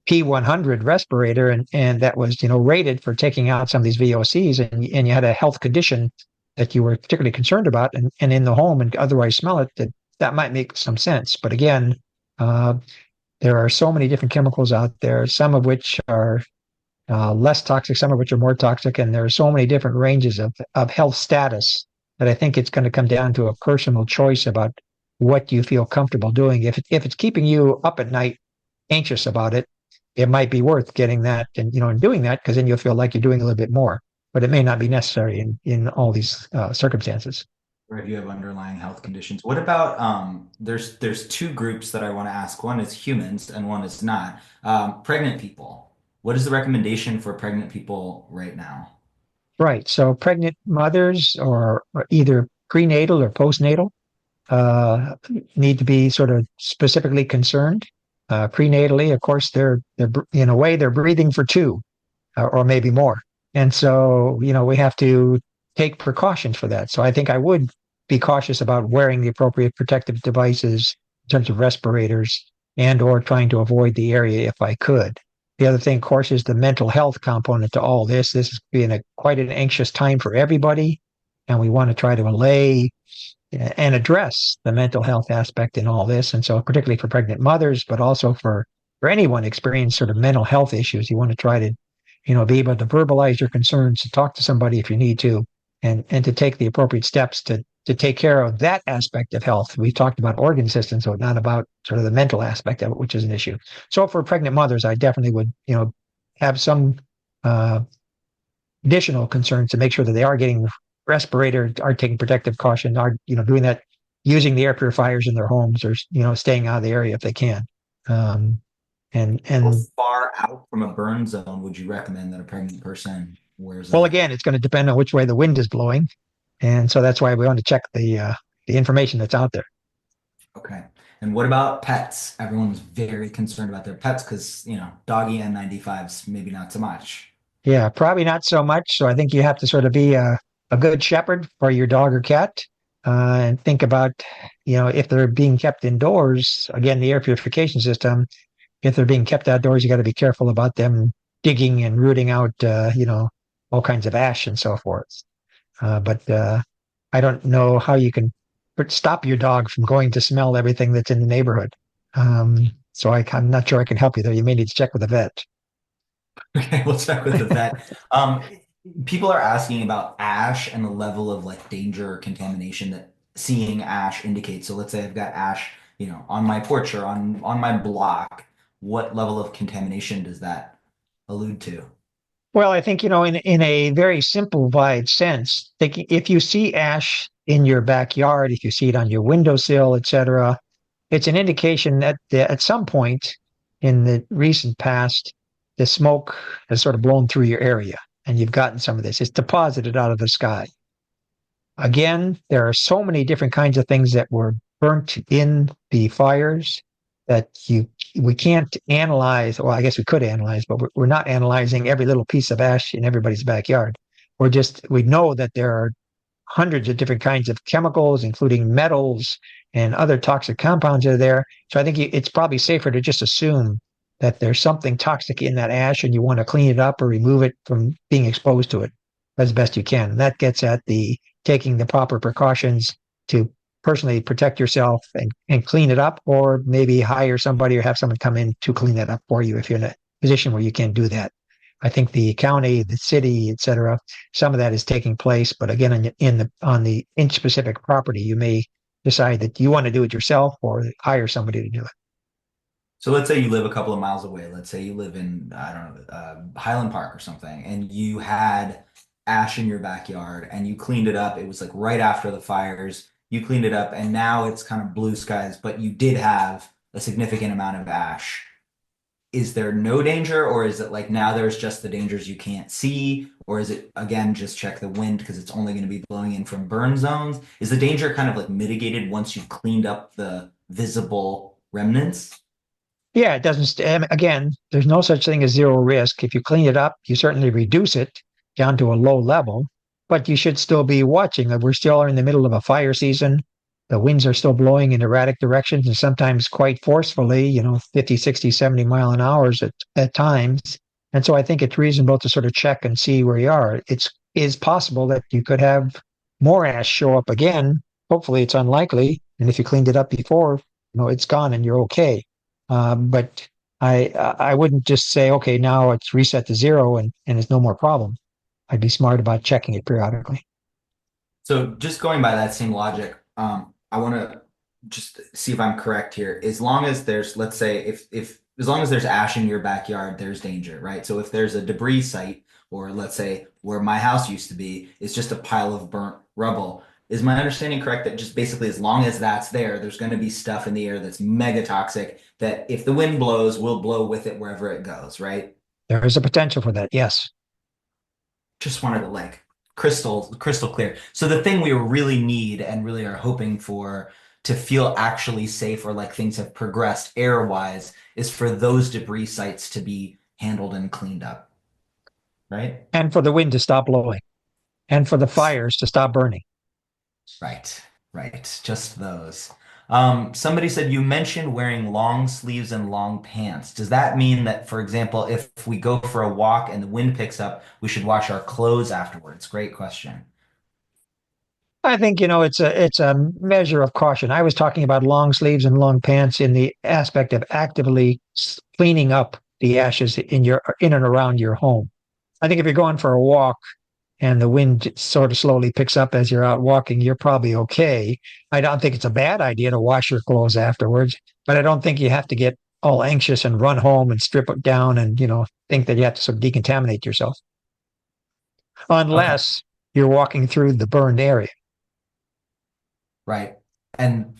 S2: P100 respirator and that was, rated for taking out some of these VOCs and you had a health condition that you were particularly concerned about and in the home and otherwise smell it, that might make some sense. But again, uh, there are so many different chemicals out there, some of which are less toxic, some of which are more toxic, and there are so many different ranges of health status that I think it's going to come down to a personal choice about what you feel comfortable doing. If it's keeping you up at night, anxious about it, it might be worth getting that and doing that because then you'll feel like you're doing a little bit more. But it may not be necessary in all these circumstances.
S1: Or if you have underlying health conditions. What about there's two groups that I want to ask. One is humans and one is not. Pregnant people. What is the recommendation for pregnant people right now?
S2: Right. So pregnant mothers or either prenatal or postnatal uh, need to be sort of specifically concerned. Prenatally, of course, they're in a way they're breathing for two or maybe more, and so we have to take precautions for that. So I think I would be cautious about wearing the appropriate protective devices in terms of respirators and or trying to avoid the area if I could. The other thing, of course, is the mental health component to all this. This is being quite an anxious time for everybody, and we want to try to allay and address the mental health aspect in all this. And so, particularly for pregnant mothers, but also for anyone experiencing sort of mental health issues, you want to try to, be able to verbalize your concerns, to talk to somebody if you need to, and to take the appropriate steps to take care of that aspect of health. We talked about organ systems, so not about sort of the mental aspect of it, which is an issue. So for pregnant mothers, I definitely would, have some uh, additional concerns to make sure that they are getting respirator, are taking protective caution, are doing that, using the air purifiers in their homes, or staying out of the area if they can. Um, and
S1: How
S2: and
S1: far out from a burn zone would you recommend that a pregnant person wears
S2: well,
S1: a
S2: again, it's going to depend on which way the wind is blowing, and so that's why we want to check the information that's out there.
S1: Okay. And what about pets? Everyone's very concerned about their pets because, doggy N95s, maybe not so much.
S2: Yeah, probably not so much. So I think you have to sort of be a good shepherd for your dog or cat, and think about, if they're being kept indoors, again, the air purification system, if they're being kept outdoors, you got to be careful about them digging and rooting out, all kinds of ash and so forth. But I don't know how you can stop your dog from going to smell everything that's in the neighborhood. So I'm not sure I can help you there. You may need to check with a vet.
S1: Okay, we'll check with the vet. People are asking about ash and the level of like danger or contamination that seeing ash indicates. So let's say I've got ash, on my porch or on my block. What level of contamination does that allude to?
S2: Well, I think, in a very simplified sense, thinking if you see ash in your backyard, if you see it on your windowsill, etc., it's an indication that at some point in the recent past, the smoke has sort of blown through your area and you've gotten some of this. It's deposited out of the sky. Again, there are so many different kinds of things that were burnt in the fires that we can't analyze. Well, I guess we could analyze, but we're not analyzing every little piece of ash in everybody's backyard. We know that there are hundreds of different kinds of chemicals, including metals and other toxic compounds that are there. So I think it's probably safer to just assume that there's something toxic in that ash and you want to clean it up or remove it from being exposed to it as best you can. And that gets at the taking the proper precautions to personally protect yourself and clean it up, or maybe hire somebody or have someone come in to clean that up for you if you're in a position where you can't do that. I think the county, the city, et cetera, some of that is taking place. But again, on the inch specific property, you may decide that you want to do it yourself or hire somebody to do it.
S1: So let's say you live a couple of miles away. Let's say you live in, I don't know, Highland Park or something, and you had ash in your backyard and you cleaned it up. It was like right after the fires. You cleaned it up and now it's kind of blue skies, but you did have a significant amount of ash. Is there no danger, or is it like now there's just the dangers you can't see? Or is it again just check the wind because it's only going to be blowing in from burn zones? Is the danger kind of like mitigated once you've cleaned up the visible remnants?
S2: Yeah, it doesn't. Again, there's no such thing as zero risk. If you clean it up, you certainly reduce it down to a low level, but you should still be watching. We're still in the middle of a fire season. The winds are still blowing in erratic directions and sometimes quite forcefully, 50, 60, 70 mile an hour at times. And so I think it's reasonable to sort of check and see where you are. It is possible that you could have more ash show up again. Hopefully it's unlikely. And if you cleaned it up before, it's gone and you're okay. But I wouldn't just say, okay, now it's reset to zero and it's no more problem. I'd be smart about checking it periodically.
S1: So just going by that same logic, I want to just see if I'm correct here. As long as there's, let's say, if as long as there's ash in your backyard, there's danger, right? So if there's a debris site, or let's say where my house used to be, it's just a pile of burnt rubble. Is my understanding correct that just basically as long as that's there, there's going to be stuff in the air that's mega toxic that if the wind blows, will blow with it wherever it goes, right?
S2: There is a potential for that, yes.
S1: Just wanted to like crystal clear. So the thing we really need and really are hoping for to feel actually safe or like things have progressed air wise is for those debris sites to be handled and cleaned up, right?
S2: And for the wind to stop blowing and for the fires to stop burning.
S1: Right, right. Just those. Somebody said you mentioned wearing long sleeves and long pants. Does that mean that, for example, if we go for a walk and the wind picks up, we should wash our clothes afterwards? Great question.
S2: I think, it's a measure of caution. I was talking about long sleeves and long pants in the aspect of actively cleaning up the ashes in and around your home. I think if you're going for a walk and the wind sort of slowly picks up as you're out walking, you're probably okay. I don't think it's a bad idea to wash your clothes afterwards, but I don't think you have to get all anxious and run home and strip it down and, think that you have to sort of decontaminate yourself
S1: Okay,
S2: unless you're walking through the burned area.
S1: right. And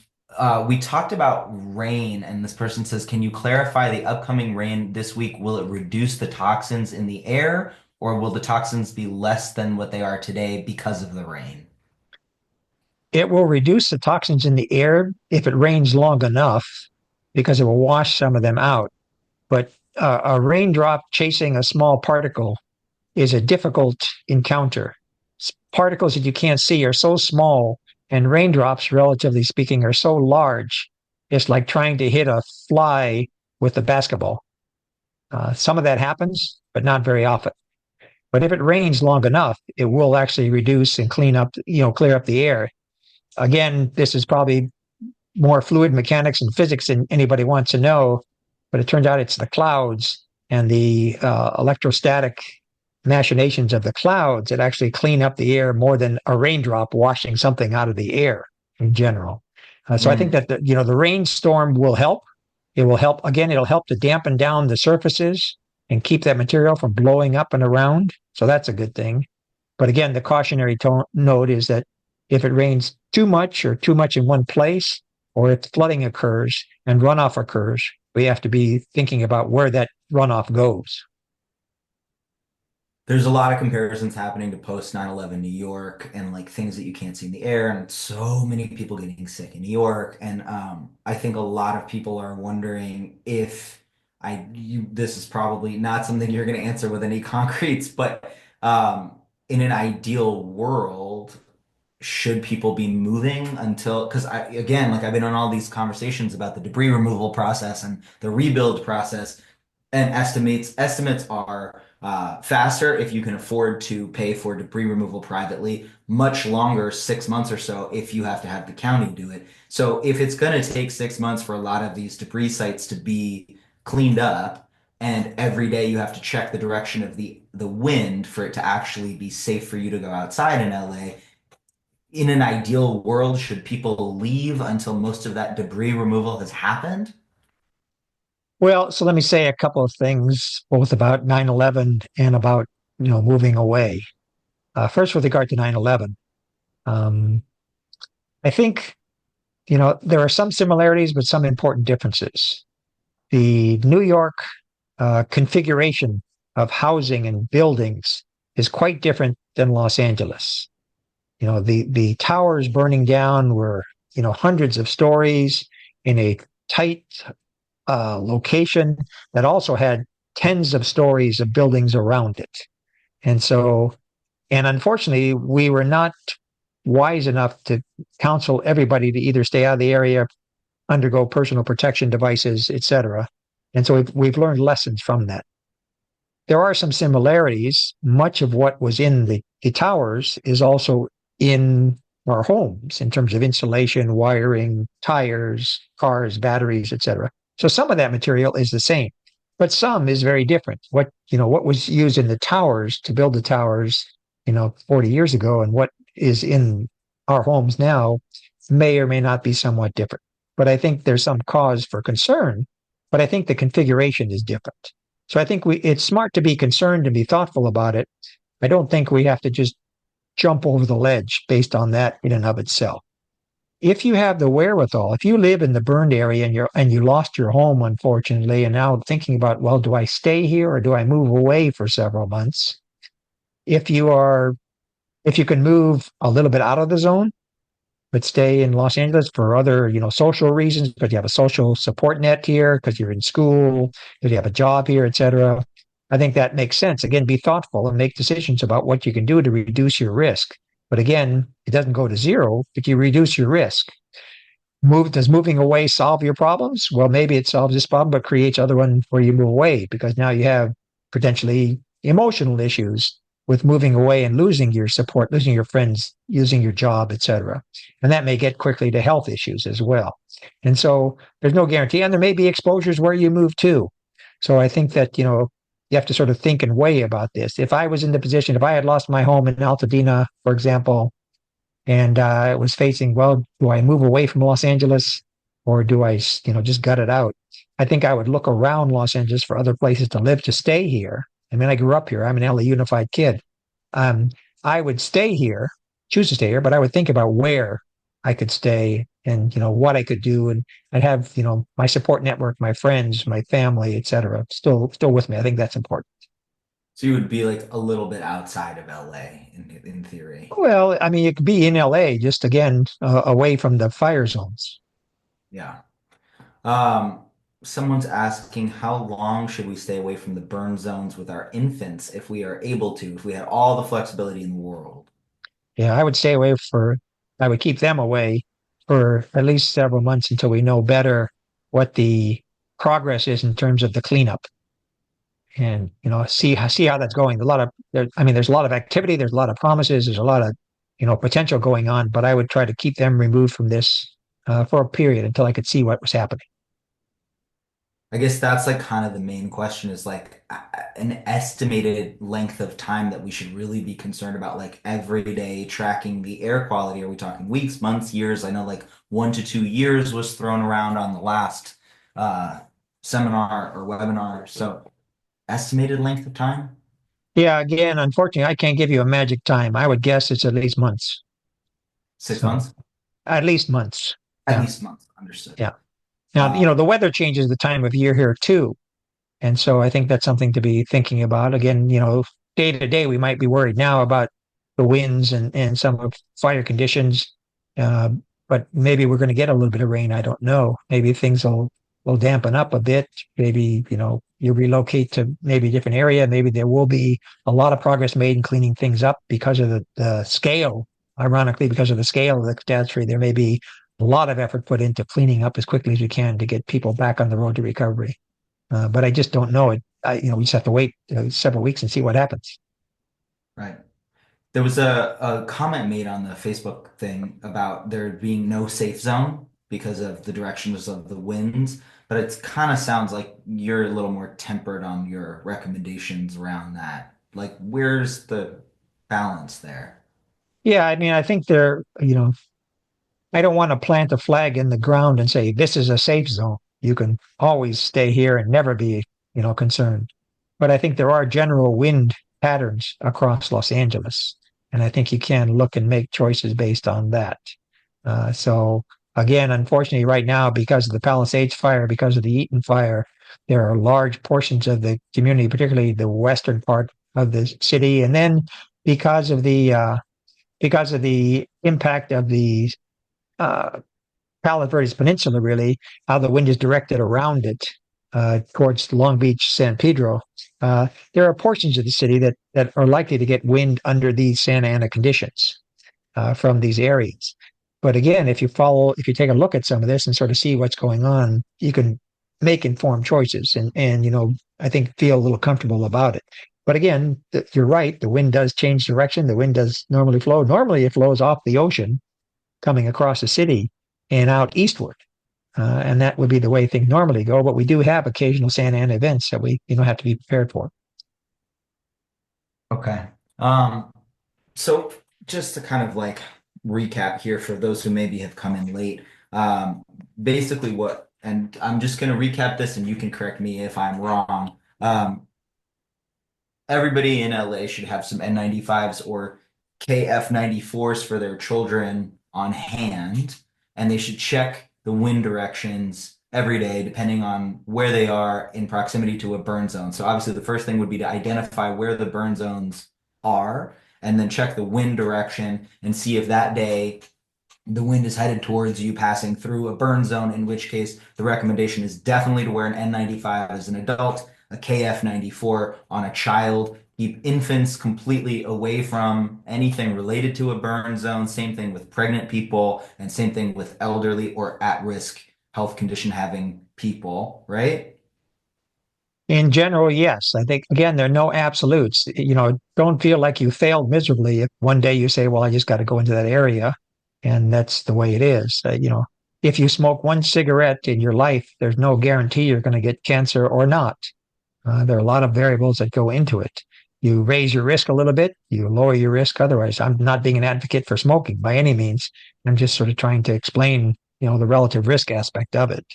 S1: we talked about rain, and this person says, can you clarify the upcoming rain this week? Will it reduce the toxins in the air, or will the toxins be less than what they are today because of the rain?
S2: It will reduce the toxins in the air if it rains long enough because it will wash some of them out. But a raindrop chasing a small particle is a difficult encounter. Particles that you can't see are so small, and raindrops, relatively speaking, are so large. It's like trying to hit a fly with a basketball. Some of that happens, but not very often. But if it rains long enough, it will actually reduce and clear up the air. Again, this is probably more fluid mechanics and physics than anybody wants to know, but it turns out it's the clouds and the electrostatic machinations of the clouds that actually clean up the air more than a raindrop washing something out of the air in general. So I think
S1: Mm,
S2: that the rainstorm will help. It will help again. It'll help to dampen down the surfaces and keep that material from blowing up and around. So that's a good thing. But again, the cautionary note is that if it rains too much or too much in one place, or if flooding occurs and runoff occurs, we have to be thinking about where that runoff goes.
S1: There's a lot of comparisons happening to post 9/11 New York and like things that you can't see in the air, and so many people getting sick in New York. And I think a lot of people are wondering if this is probably not something you're going to answer with any concretes, but in an ideal world, should people be moving until, because again, like I've been on all these conversations about the debris removal process and the rebuild process, and estimates are faster if you can afford to pay for debris removal privately, much longer, 6 months or so, if you have to have the county do it. So if it's going to take 6 months for a lot of these debris sites to be cleaned up, and every day you have to check the direction of the wind for it to actually be safe for you to go outside in LA, in an ideal world, should people leave until most of that debris removal has happened?
S2: Well, so let me say a couple of things, both about 9/11 and about, moving away. First, with regard to 9/11, um, I think, there are some similarities, but some important differences. The New York configuration of housing and buildings is quite different than Los Angeles. The towers burning down were, hundreds of stories in a tight location that also had tens of stories of buildings around it. And so, and unfortunately, we were not wise enough to counsel everybody to either stay out of the area, undergo personal protection devices, etc. And so we've learned lessons from that. There are some similarities. Much of what was in the towers is also in our homes in terms of insulation, wiring, tires, cars, batteries, etc. So some of that material is the same, but some is very different. What was used in the towers to build the towers, 40 years ago, and what is in our homes now may or may not be somewhat different. But I think there's some cause for concern, but I think the configuration is different. So I think it's smart to be concerned and be thoughtful about it. I don't think we have to just jump over the ledge based on that in and of itself. If you have the wherewithal, if you live in the burned area and you lost your home, unfortunately, and now thinking about, well, do I stay here or do I move away for several months? If you are, if you can move a little bit out of the zone, but stay in Los Angeles for other, social reasons, because you have a social support net here, because you're in school, because you have a job here, etc. I think that makes sense. Again, be thoughtful and make decisions about what you can do to reduce your risk. But again, it doesn't go to zero, but you reduce your risk. Does moving away solve your problems? Well, maybe it solves this problem, but creates other ones where you move away because now you have potentially emotional issues with moving away and losing your support, losing your friends, losing your job, etc. And that may get quickly to health issues as well. And so there's no guarantee. And there may be exposures where you move to. So I think that, you have to sort of think and weigh about this. If I was in the position, if I had lost my home in Altadena, for example, and I was facing, well, do I move away from Los Angeles or do I, just gut it out? I think I would look around Los Angeles for other places to live to stay here. I mean, I grew up here. I'm an LA Unified kid. Um, I would stay here, choose to stay here, but I would think about where I could stay and what I could do, and I'd have my support network, my friends, my family, etc. Still with me. I think that's important.
S1: So you would be like a little bit outside of LA in theory.
S2: Well, I mean, it could be in LA, just again away from the fire zones.
S1: Yeah. Um, Someone's asking how long should we stay away from the burn zones with our infants if we are able to, if we had all the flexibility in the world?
S2: Yeah, I would keep them away for at least several months until we know better what the progress is in terms of the cleanup, and see how that's going. There's a lot of activity, there's a lot of promises, there's a lot of potential going on, but I would try to keep them removed from this for a period until I could see what was happening.
S1: I guess that's like kind of the main question, is like an estimated length of time that we should really be concerned about, like every day tracking the air quality. Are we talking weeks, months, years? I know like 1 to 2 years was thrown around on the last uh, seminar or webinar. So estimated length of time?
S2: Yeah, again, unfortunately, I can't give you a magic time. I would guess it's at least months.
S1: Six
S2: So
S1: months?
S2: at least months.
S1: At
S2: Yeah,
S1: least months. Understood.
S2: yeah. Now,
S1: Uh,
S2: the weather changes the time of year here too. And so I think that's something to be thinking about. Again, day to day, we might be worried now about the winds and some of fire conditions. Uh, but maybe we're going to get a little bit of rain. I don't know. Maybe things will dampen up a bit. Maybe, you relocate to maybe a different area. Maybe there will be a lot of progress made in cleaning things up because of the scale. Ironically, because of the scale of the catastrophe, there may be a lot of effort put into cleaning up as quickly as we can to get people back on the road to recovery. But I just don't know it. We just have to wait several weeks and see what happens.
S1: Right. There was a comment made on the Facebook thing about there being no safe zone because of the directions of the winds, but it kind of sounds like you're a little more tempered on your recommendations around that. Like, where's the balance there?
S2: Yeah, I mean, I think I don't want to plant a flag in the ground and say this is a safe zone. You can always stay here and never be, concerned. But I think there are general wind patterns across Los Angeles, and I think you can look and make choices based on that. So again, unfortunately, right now, because of the Palisades fire, because of the Eaton fire, there are large portions of the community, particularly the western part of the city, and then because of the impact of the uh, Palos Verdes Peninsula, really, how the wind is directed around it towards Long Beach, San Pedro. There are portions of the city that are likely to get wind under these Santa Ana conditions from these areas. But again, if you take a look at some of this and sort of see what's going on, you can make informed choices and I think feel a little comfortable about it. But again, you're right. The wind does change direction. The wind does normally flow. Normally, it flows off the ocean coming across the city and out eastward. And that would be the way things normally go. But we do have occasional Santa Ana events that we have to be prepared for.
S1: Okay. Um, so just to kind of like recap here for those who maybe have come in late, basically and I'm just going to recap this and you can correct me if I'm wrong. Everybody in LA should have some N95s or KF94s for their children on hand, and they should check the wind directions every day, depending on where they are in proximity to a burn zone. So obviously, the first thing would be to identify where the burn zones are, and then check the wind direction and see if that day the wind is headed towards you passing through a burn zone, in which case the recommendation is definitely to wear an N95 as an adult, a KF94 on a child. Keep infants completely away from anything related to a burn zone. Same thing with pregnant people, and same thing with elderly or at-risk health condition having people, right?
S2: In general, yes. I think, again, there are no absolutes. Don't feel like you failed miserably if one day you say, well, I just got to go into that area. And that's the way it is. If you smoke one cigarette in your life, there's no guarantee you're going to get cancer or not. There are a lot of variables that go into it. You raise your risk a little bit, you lower your risk otherwise. I'm not being an advocate for smoking by any means. I'm just sort of trying to explain, the relative risk aspect of it.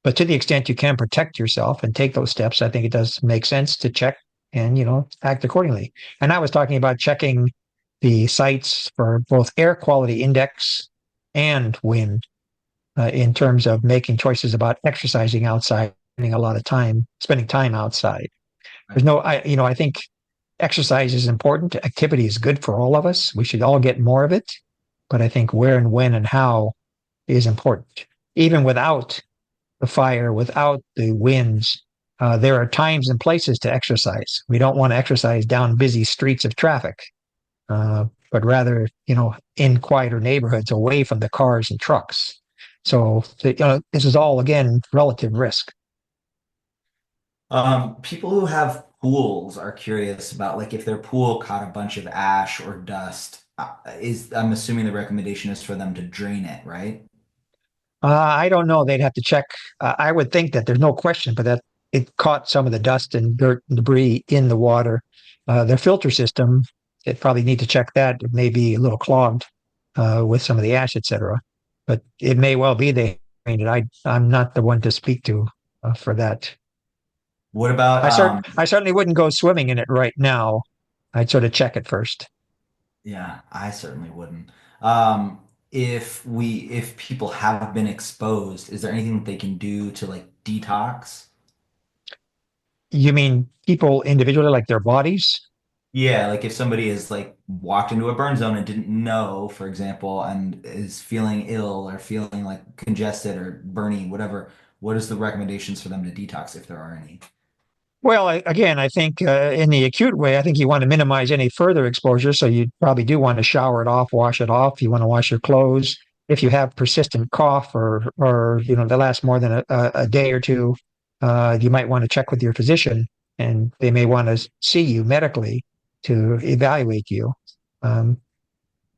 S2: But to the extent you can protect yourself and take those steps, I think it does make sense to check and, act accordingly. And I was talking about checking the sites for both air quality index and wind in terms of making choices about exercising outside, spending time outside. There's no, I think exercise is important. Activity is good for all of us. We should all get more of it. But I think where and when and how is important. Even without the fire, without the winds, there are times and places to exercise. We don't want to exercise down busy streets of traffic, but rather, in quieter neighborhoods away from the cars and trucks. So, this is all, again, relative risk.
S1: People who have pools are curious about like if their pool caught a bunch of ash or dust. I'm assuming the recommendation is for them to drain it, right?
S2: I don't know. They'd have to check. I would think that there's no question, but that it caught some of the dust and dirt and debris in the water. Their filter system, it probably need to check that. It may be a little clogged with some of the ash, etc. But it may well be they drained it. I'm not the one to speak to for that.
S1: What about
S2: I certainly wouldn't go swimming in it right now. I'd sort of check it first.
S1: yeah, I certainly wouldn't. If people have been exposed, is there anything that they can do to like detox?
S2: You mean people individually, like their bodies?
S1: Yeah, like if somebody is like walked into a burn zone and didn't know, for example, and is feeling ill or feeling like congested or burny, whatever, what is the recommendations for them to detox if there are any?
S2: Well, again, I think in the acute way, I think you want to minimize any further exposure. So you probably do want to shower it off, wash it off. You want to wash your clothes. If you have persistent cough or that lasts more than a day or two, you might want to check with your physician, and they may want to see you medically to evaluate you. Um,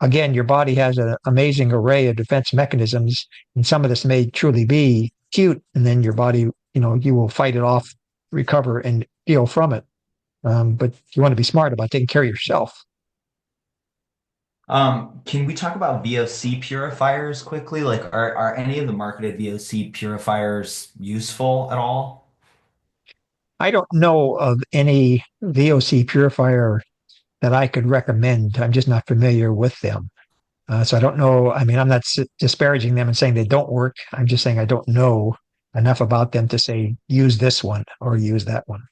S2: Again, your body has an amazing array of defense mechanisms, and some of this may truly be acute, and then your body, you will fight it off, recover, and heal from it. But you want to be smart about taking care of yourself.
S1: Can we talk about VOC purifiers quickly? Like, are any of the marketed VOC purifiers useful at all?
S2: I don't know of any VOC purifier that I could recommend. I'm just not familiar with them. So I don't know. I mean, I'm not disparaging them and saying they don't work. I'm just saying I don't know enough about them to say use this one or use that one.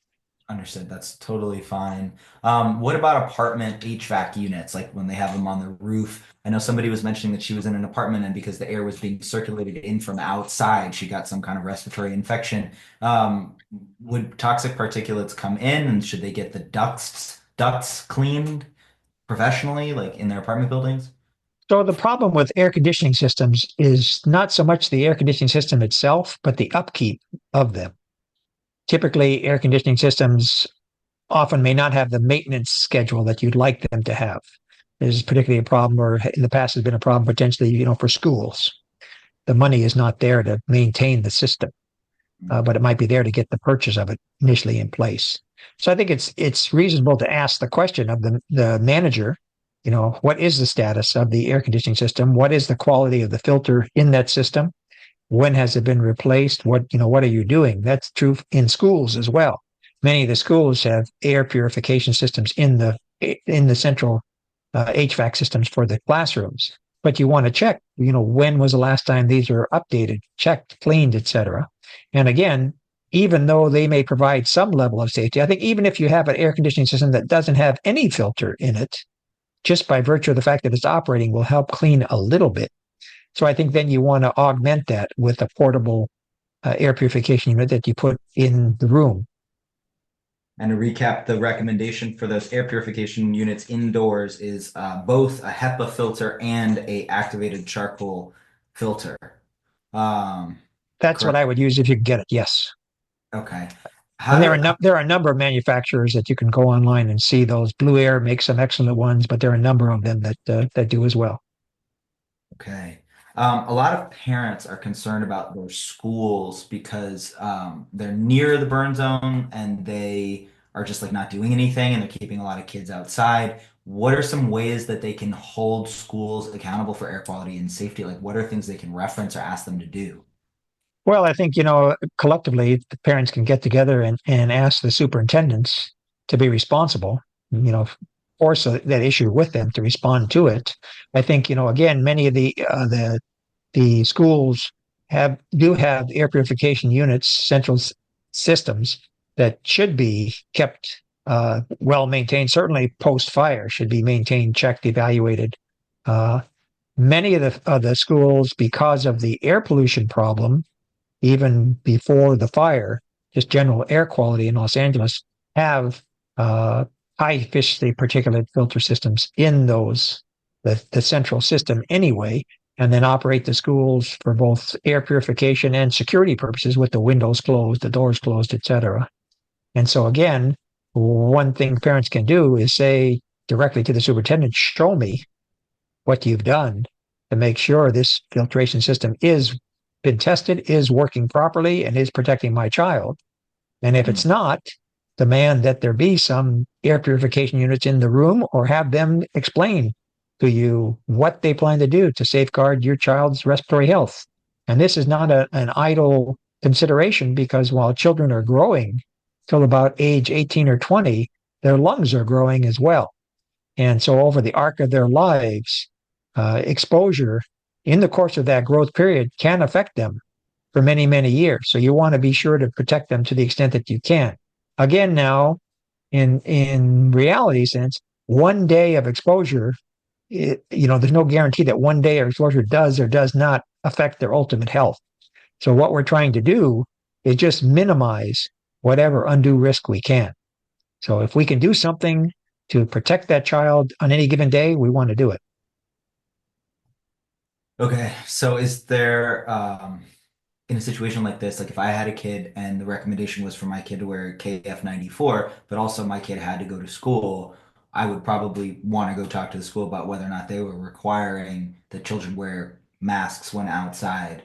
S1: Understood. That's totally fine. What about apartment HVAC units, like when they have them on the roof? I know somebody was mentioning that she was in an apartment and because the air was being circulated in from outside, she got some kind of respiratory infection. Um, would toxic particulates come in and should they get the ducts cleaned professionally, like in their apartment buildings?
S2: So the problem with air conditioning systems is not so much the air conditioning system itself, but the upkeep of them. Typically, air conditioning systems often may not have the maintenance schedule that you'd like them to have. There's particularly a problem, or in the past has been a problem potentially, for schools. The money is not there to maintain the system, but it might be there to get the purchase of it initially in place. So I think it's reasonable to ask the question of the manager, what is the status of the air conditioning system? What is the quality of the filter in that system? When has it been replaced? What are you doing? That's true in schools as well. Many of the schools have air purification systems in the central HVAC systems for the classrooms. But you want to check, when was the last time these were updated, checked, cleaned, etc. And again, even though they may provide some level of safety, I think even if you have an air conditioning system that doesn't have any filter in it, just by virtue of the fact that it's operating will help clean a little bit. So I think then you want to augment that with a portable air purification unit that you put in the room.
S1: And to recap, the recommendation for those air purification units indoors is both a HEPA filter and a activated charcoal filter. Um,
S2: That's what
S1: correct.
S2: I would use if you could get it. Yes.
S1: Okay.
S2: And
S1: How do,
S2: there are a number of manufacturers that you can go online and see those. Blue Air makes some excellent ones, but there are a number of them that do as well.
S1: okay. A lot of parents are concerned about their schools because they're near the burn zone and they are just like not doing anything and they're keeping a lot of kids outside. What are some ways that they can hold schools accountable for air quality and safety? Like, what are things they can reference or ask them to do?
S2: Well, I think, collectively, the parents can get together and ask the superintendents to be responsible, force that issue with them to respond to it. I think, again, many of the schools do have air purification units, central systems that should be kept well maintained. Certainly, post fire should be maintained, checked, evaluated. Uh, Many of the schools, because of the air pollution problem, even before the fire, just general air quality in Los Angeles, have uh, high efficiency particulate filter systems in the central system anyway, and then operate the schools for both air purification and security purposes with the windows closed, the doors closed, etc. And so again, one thing parents can do is say directly to the superintendent, show me what you've done to make sure this filtration system is been tested, is working properly, and is protecting my child. And if
S1: Hmm.
S2: it's not, demand that there be some air purification units in the room or have them explain to you what they plan to do to safeguard your child's respiratory health. And this is not an idle consideration because while children are growing till about age 18 or 20, their lungs are growing as well. And so over the arc of their lives, exposure in the course of that growth period can affect them for many, many years. So you want to be sure to protect them to the extent that you can. Again, now, In reality sense, one day of exposure, there's no guarantee that one day of exposure does or does not affect their ultimate health. So what we're trying to do is just minimize whatever undue risk we can. So if we can do something to protect that child on any given day, we want to do it.
S1: Okay, so is there in a situation like this, like if I had a kid and the recommendation was for my kid to wear KF94, but also my kid had to go to school, I would probably want to go talk to the school about whether or not they were requiring that children wear masks when outside.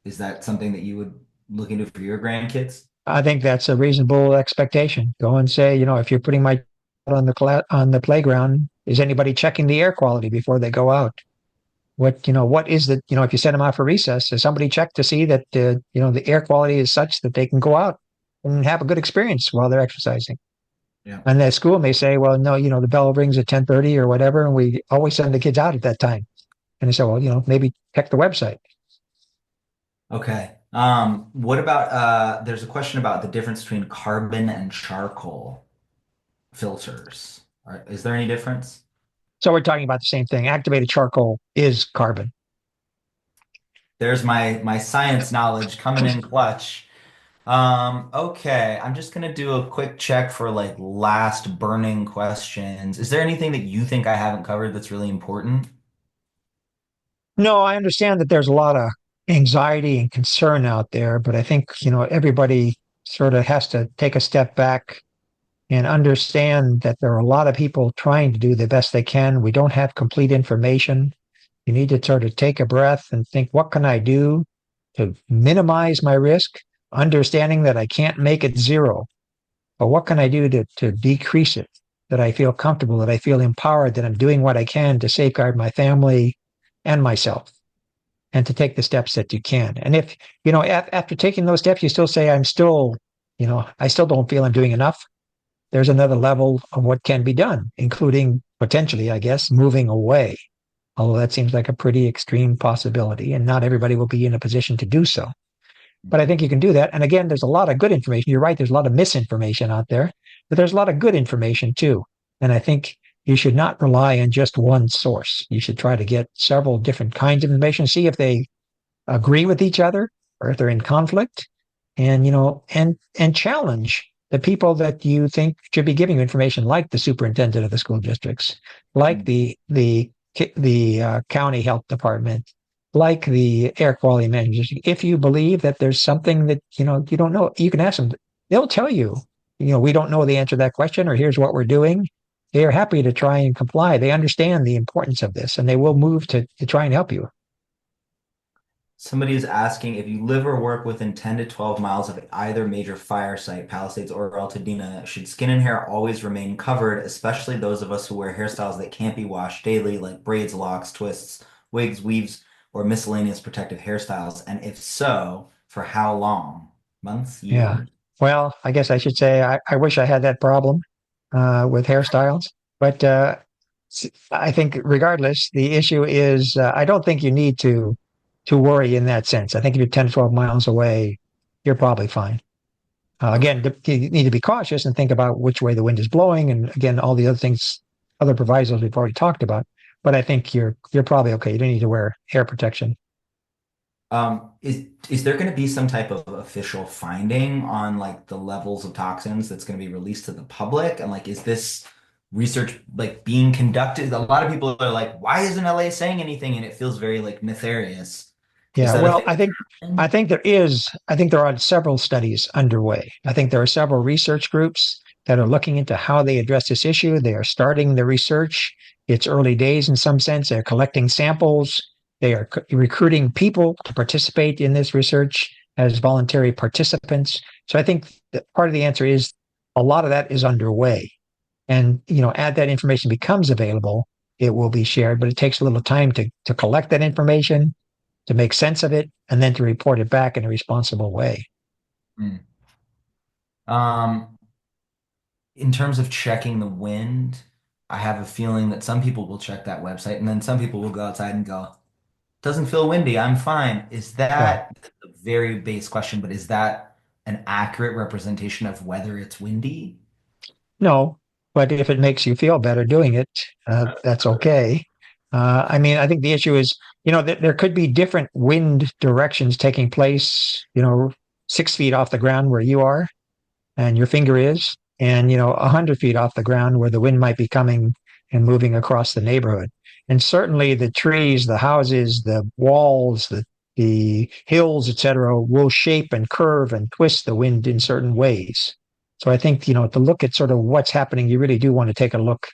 S1: Is that something that you would look into for your grandkids?
S2: I think that's a reasonable expectation. Go and say, if you're putting my child on the playground, is anybody checking the air quality before they go out? What is the, if you send them out for recess, has somebody checked to see that, the air quality is such that they can go out and have a good experience while they're exercising?
S1: Yeah.
S2: And the school may say, well, no, the bell rings at 10:30 or whatever, and we always send the kids out at that time. And they say, well, maybe check the website.
S1: Okay. What about there's a question about the difference between carbon and charcoal filters. Is there any difference?
S2: So we're talking about the same thing. Activated charcoal is carbon.
S1: There's my science knowledge coming in clutch. Okay, I'm just gonna do a quick check for like last burning questions. Is there anything that you think I haven't covered that's really important?
S2: No, I understand that there's a lot of anxiety and concern out there, but I think, everybody sort of has to take a step back and understand that there are a lot of people trying to do the best they can. We don't have complete information. You need to sort of take a breath and think, what can I do to minimize my risk, understanding that I can't make it zero, but what can I do to decrease it, that I feel comfortable, that I feel empowered, that I'm doing what I can to safeguard my family and myself, and to take the steps that you can. And if, after taking those steps, you still say, I still don't feel I'm doing enough, there's another level of what can be done, including potentially, I guess, moving away. Although that seems like a pretty extreme possibility, and not everybody will be in a position to do so. But I think you can do that. And again, there's a lot of good information. You're right, there's a lot of misinformation out there, but there's a lot of good information too. And I think you should not rely on just one source. You should try to get several different kinds of information, see if they agree with each other or if they're in conflict, and and challenge the people that you think should be giving you information, like the superintendent of the school districts, like
S1: Mm.
S2: the county health department, like the air quality managers. If you believe that there's something that you don't know, you can ask them. They'll tell you, we don't know the answer to that question, or here's what we're doing. They are happy to try and comply. They understand the importance of this, and they will move to try and help you.
S1: Somebody is asking if you live or work within 10 to 12 miles of either major fire site, Palisades or Altadena, should skin and hair always remain covered, especially those of us who wear hairstyles that can't be washed daily, like braids, locks, twists, wigs, weaves, or miscellaneous protective hairstyles? And if so, for how long? Months,
S2: Yeah.
S1: years?
S2: Well, I guess I should say I wish I had that problem with hairstyles, but I think regardless, the issue is I don't think you need to worry in that sense. I think if you're 10 to 12 miles away, you're probably fine.
S1: Okay.
S2: Again, you need to be cautious and think about which way the wind is blowing, and again, all the other things, other provisos we've already talked about. But I think you're probably okay. You don't need to wear hair protection.
S1: Is there going to be some type of official finding on like the levels of toxins that's going to be released to the public? And like, is this research like being conducted? A lot of people are like, why isn't LA saying anything? And it feels very like nefarious. Is
S2: Yeah,
S1: that a
S2: well,
S1: thing that's happening?
S2: I think there are several studies underway. I think there are several research groups that are looking into how they address this issue. They are starting the research. It's early days in some sense. They're collecting samples. They are recruiting people to participate in this research as voluntary participants. So I think that part of the answer is a lot of that is underway. And, as that information becomes available, it will be shared, but it takes a little time to collect that information, to make sense of it, and then to report it back in a responsible way.
S1: Hmm. Um, in terms of checking the wind, I have a feeling that some people will check that website and then some people will go outside and go, doesn't feel windy, I'm fine. Is
S2: Yeah.
S1: that a very base question, but is that an accurate representation of whether it's windy?
S2: No, but if it makes you feel better doing it, that's okay. I mean, I think the issue is, there could be different wind directions taking place, 6 feet off the ground where you are and your finger is, and 100 feet off the ground where the wind might be coming and moving across the neighborhood. And certainly the trees, the houses, the walls, the hills, etc., will shape and curve and twist the wind in certain ways. So I think, to look at sort of what's happening, you really do want to take a look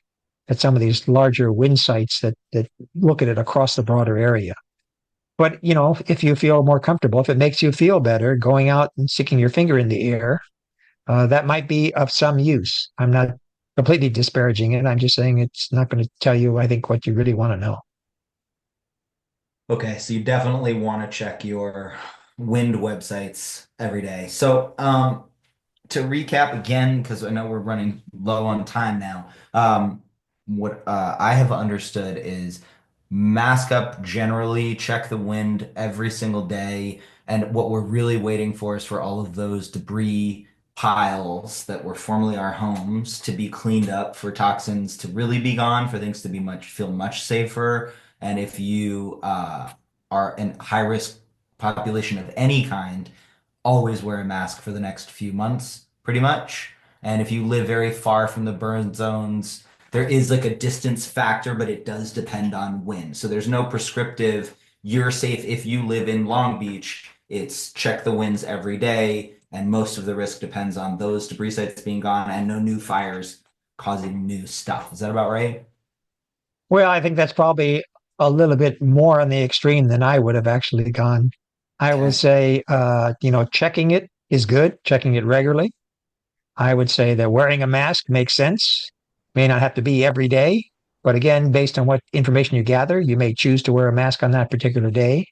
S2: at some of these larger wind sites that look at it across the broader area. But, if you feel more comfortable, if it makes you feel better going out and sticking your finger in the air, that might be of some use. I'm not completely disparaging it. I'm just saying it's not going to tell you, I think, what you really want to know.
S1: Okay, so you definitely want to check your wind websites every day. So, to recap again, because I know we're running low on time now, what I have understood is mask up generally, check the wind every single day. And what we're really waiting for is for all of those debris piles that were formerly our homes to be cleaned up, for toxins to really be gone, for things to be feel much safer. And if you are in high risk population of any kind, always wear a mask for the next few months, pretty much. And if you live very far from the burn zones, there is like a distance factor, but it does depend on wind. So there's no prescriptive, you're safe if you live in Long Beach. It's check the winds every day. And most of the risk depends on those debris sites being gone and no new fires causing new stuff. Is that about right?
S2: Well, I think that's probably a little bit more on the extreme than I would have actually gone. I would
S1: Okay.
S2: say, checking it is good, checking it regularly. I would say that wearing a mask makes sense. May not have to be every day, but again, based on what information you gather, you may choose to wear a mask on that particular day.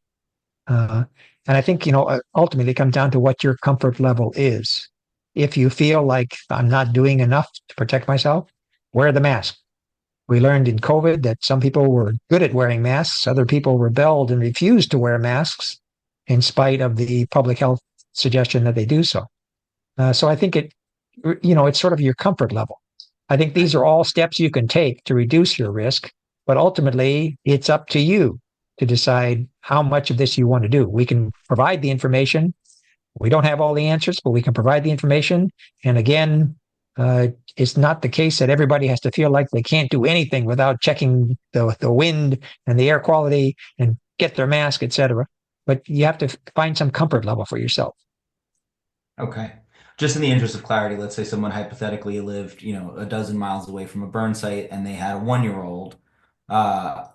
S2: Uh, and I think, ultimately it comes down to what your comfort level is. If you feel like I'm not doing enough to protect myself, wear the mask. We learned in COVID that some people were good at wearing masks, other people rebelled and refused to wear masks in spite of the public health suggestion that they do so. So I think it's sort of your comfort level. I think these are all steps you can take to reduce your risk, but ultimately it's up to you to decide how much of this you want to do. We can provide the information. We don't have all the answers, but we can provide the information. And again, it's not the case that everybody has to feel like they can't do anything without checking the wind and the air quality and get their mask, etc. But you have to find some comfort level for yourself.
S1: Okay. Just in the interest of clarity, let's say someone hypothetically lived, a dozen miles away from a burn site and they had a 1 year old. Uh,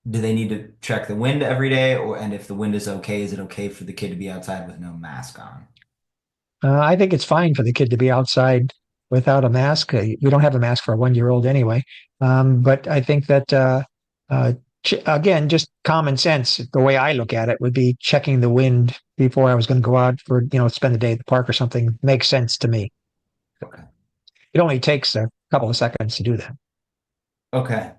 S1: do they need to check the wind every day? And if the wind is okay, is it okay for the kid to be outside with no mask on?
S2: I think it's fine for the kid to be outside without a mask. We don't have a mask for a 1 year old anyway. But I think that, again, just common sense, the way I look at it would be checking the wind before I was going to go out for, spend the day at the park or something makes sense to me.
S1: Okay.
S2: It only takes a couple of seconds to do that.
S1: Okay.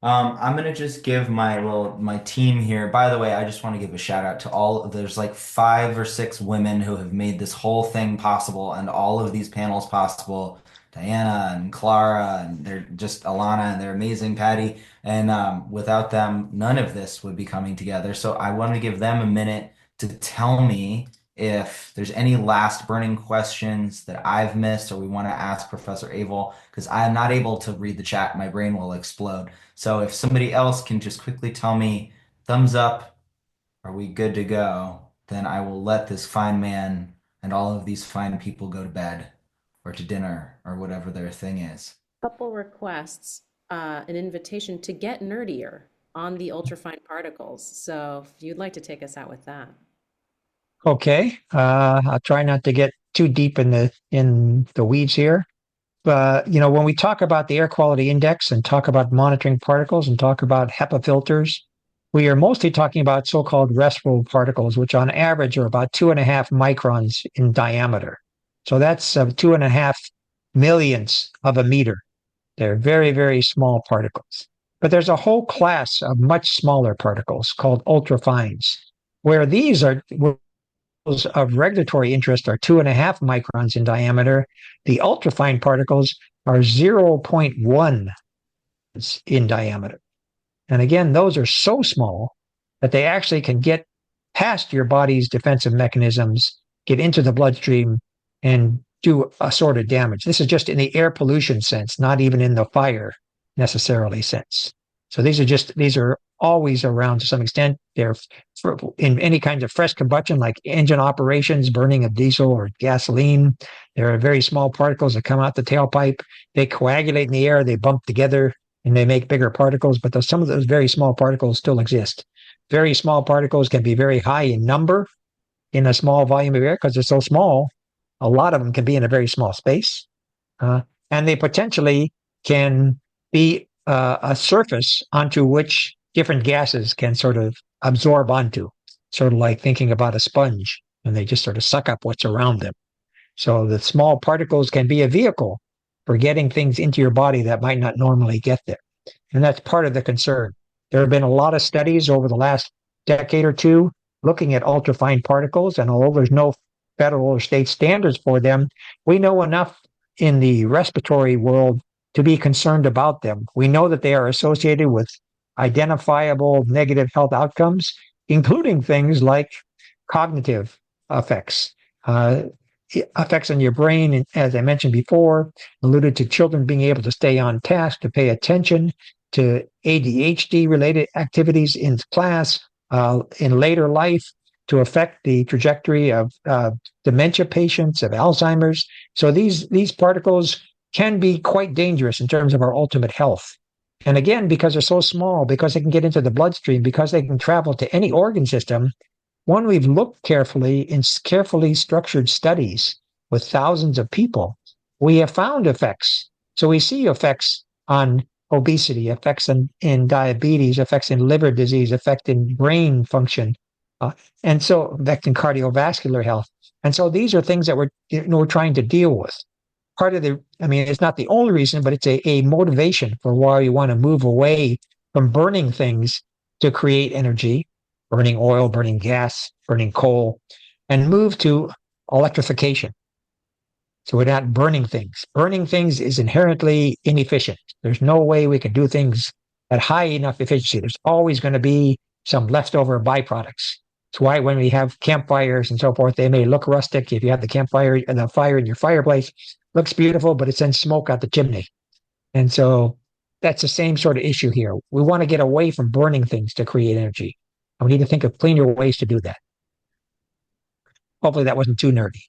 S1: I'm gonna just give my team here. By the way, I just want to give a shout out to there's like 5 or 6 women who have made this whole thing possible and all of these panels possible. Diana and Clara and they're just Alana and they're amazing, Patty. And without them, none of this would be coming together. So I want to give them a minute to tell me if there's any last burning questions that I've missed or we want to ask Professor Abel, because I'm not able to read the chat. My brain will explode. So if somebody else can just quickly tell me thumbs up, are we good to go? Then I will let this fine man and all of these fine people go to bed or to dinner or whatever their thing is.
S3: Couple requests, an invitation to get nerdier on the ultrafine particles. So if you'd like to take us out with that.
S2: Okay. I'll try not to get too deep in the weeds here. When we talk about the air quality index and talk about monitoring particles and talk about HEPA filters, we are mostly talking about so-called residual particles, which on average are about 2.5 microns in diameter. So that's 2.5 millionths of a meter. They're very, very small particles. But there's a whole class of much smaller particles called ultrafines, where these are of regulatory interest are 2.5 microns in diameter. The ultrafine particles are zero point 0.1 in diameter. And again, those are so small that they actually can get past your body's defensive mechanisms, get into the bloodstream, and do a sort of damage. This is just in the air pollution sense, not even in the fire necessarily sense. So these are always around to some extent. They're in any kinds of fresh combustion, like engine operations, burning of diesel or gasoline. There are very small particles that come out the tailpipe. They coagulate in the air. They bump together and they make bigger particles, but some of those very small particles still exist. Very small particles can be very high in number in a small volume of air because they're so small. A lot of them can be in a very small space, uh, and they potentially can be a surface onto which different gases can sort of absorb onto, sort of like thinking about a sponge, and they just sort of suck up what's around them. So the small particles can be a vehicle for getting things into your body that might not normally get there. And that's part of the concern. There have been a lot of studies over the last decade or two looking at ultrafine particles, and although there's no federal or state standards for them, we know enough in the respiratory world to be concerned about them. We know that they are associated with identifiable negative health outcomes, including things like cognitive effects, uh, effects on your brain. And as I mentioned before, alluded to children being able to stay on task, to pay attention, to ADHD related activities in class, in later life, to affect the trajectory of dementia patients, of Alzheimer's. So these particles can be quite dangerous in terms of our ultimate health. And again, because they're so small, because they can get into the bloodstream, because they can travel to any organ system, one we've looked carefully in carefully structured studies with thousands of people, we have found effects. So we see effects on obesity, effects in diabetes, effects in liver disease, effect in brain function, uh, and so effect in cardiovascular health. And so these are things that we're trying to deal with. Part of I mean, it's not the only reason, but it's a motivation for why we want to move away from burning things to create energy, burning oil, burning gas, burning coal, and move to electrification. So we're not burning things. Burning things is inherently inefficient. There's no way we can do things at high enough efficiency. There's always going to be some leftover byproducts. That's why when we have campfires and so forth, they may look rustic. If you have the campfire and the fire in your fireplace, looks beautiful, but it sends smoke out the chimney. And so that's the same sort of issue here. We want to get away from burning things to create energy. And we need to think of cleaner ways to do that. Hopefully that wasn't too nerdy.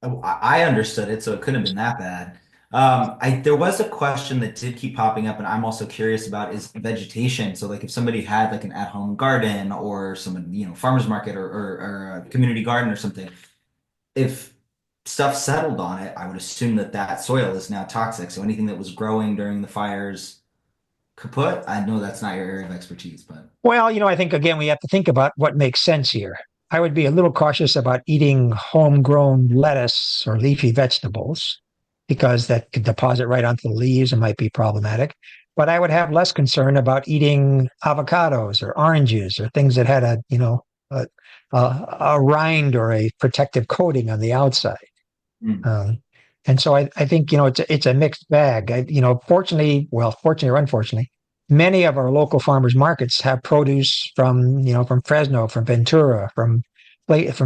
S1: Oh, I understood it, so it couldn't have been that bad. There was a question that did keep popping up, and I'm also curious about is vegetation. So, like, if somebody had like an at-home garden or some, farmer's market or a community garden or something, if stuff settled on it, I would assume that that soil is now toxic. So anything that was growing during the fires kaput. I know that's not your area of expertise, but
S2: Well, I think again we have to think about what makes sense here. I would be a little cautious about eating homegrown lettuce or leafy vegetables because that could deposit right onto the leaves and might be problematic. But I would have less concern about eating avocados or oranges or things that had a, a rind or a protective coating on the outside.
S1: mm,
S2: Um, and so I think, it's a mixed bag. Fortunately or unfortunately, many of our local farmers markets have produce from Fresno, from Ventura, from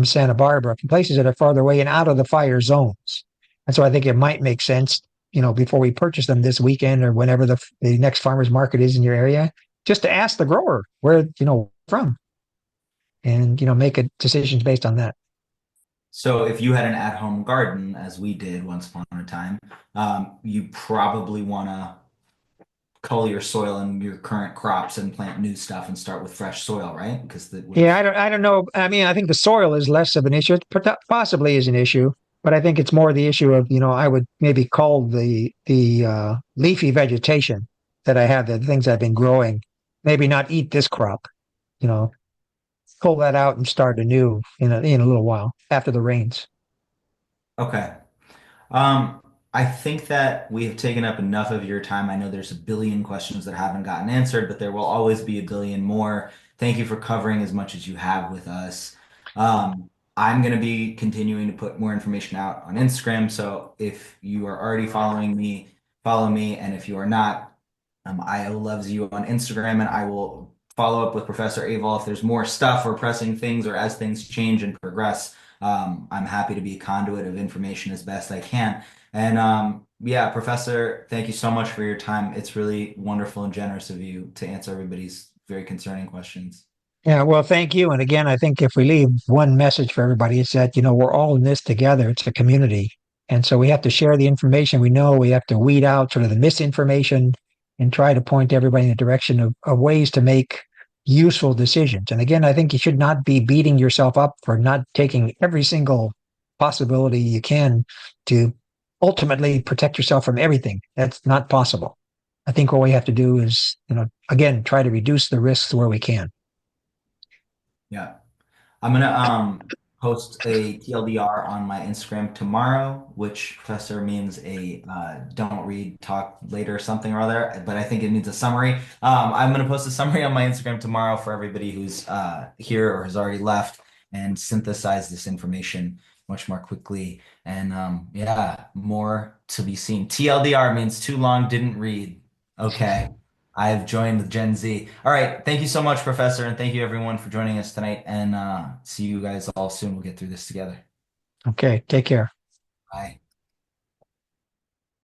S2: Santa Barbara, from places that are farther away and out of the fire zones. And so I think it might make sense, before we purchase them this weekend or whenever the next farmers market is in your area, just to ask the grower where, from and, make a decisions based on that.
S1: so if you had an at-home garden, as we did once upon a time, you probably want to cull your soil and your current crops and plant new stuff and start with fresh soil, right? Because that would
S2: Yeah,
S1: have.
S2: I don't know. I mean, I think the soil is less of an issue. It possibly is an issue, but I think it's more the issue of, I would maybe call the leafy vegetation that I have, the things I've been growing, maybe not eat this crop, you know, pull that out and start anew in a little while after the rains.
S1: Okay. Um, I think that we have taken up enough of your time. I know there's a billion questions that haven't gotten answered, but there will always be a billion more. Thank you for covering as much as you have with us. I'm going to be continuing to put more information out on Instagram. So if you are already following me, follow me. And if you are not, I loves you on Instagram, and I will follow up with Professor Aval if there's more stuff or pressing things or as things change and progress. I'm happy to be a conduit of information as best I can. And yeah, Professor, thank you so much for your time. It's really wonderful and generous of you to answer everybody's very concerning questions.
S2: Yeah, well, thank you. And again, I think if we leave one message for everybody, it's that, we're all in this together. It's a community. And so we have to share the information we know. We have to weed out sort of the misinformation and try to point everybody in the direction of ways to make useful decisions. And again, I think you should not be beating yourself up for not taking every single possibility you can to ultimately protect yourself from everything. That's not possible. I think what we have to do is, again, try to reduce the risks where we can.
S1: Yeah. I'm gonna post a TLDR on my Instagram tomorrow, which professor means a don't read, talk later or something or other, but I think it needs a summary. I'm gonna post a summary on my Instagram tomorrow for everybody who's here or has already left and synthesize this information much more quickly. And yeah, more to be seen. TLDR means too long, didn't read. Okay. I've joined the Gen Z. All right. Thank you so much, Professor. And thank you, everyone, for joining us tonight. And see you guys all soon. We'll get through this together.
S2: Okay, take care.
S1: Bye.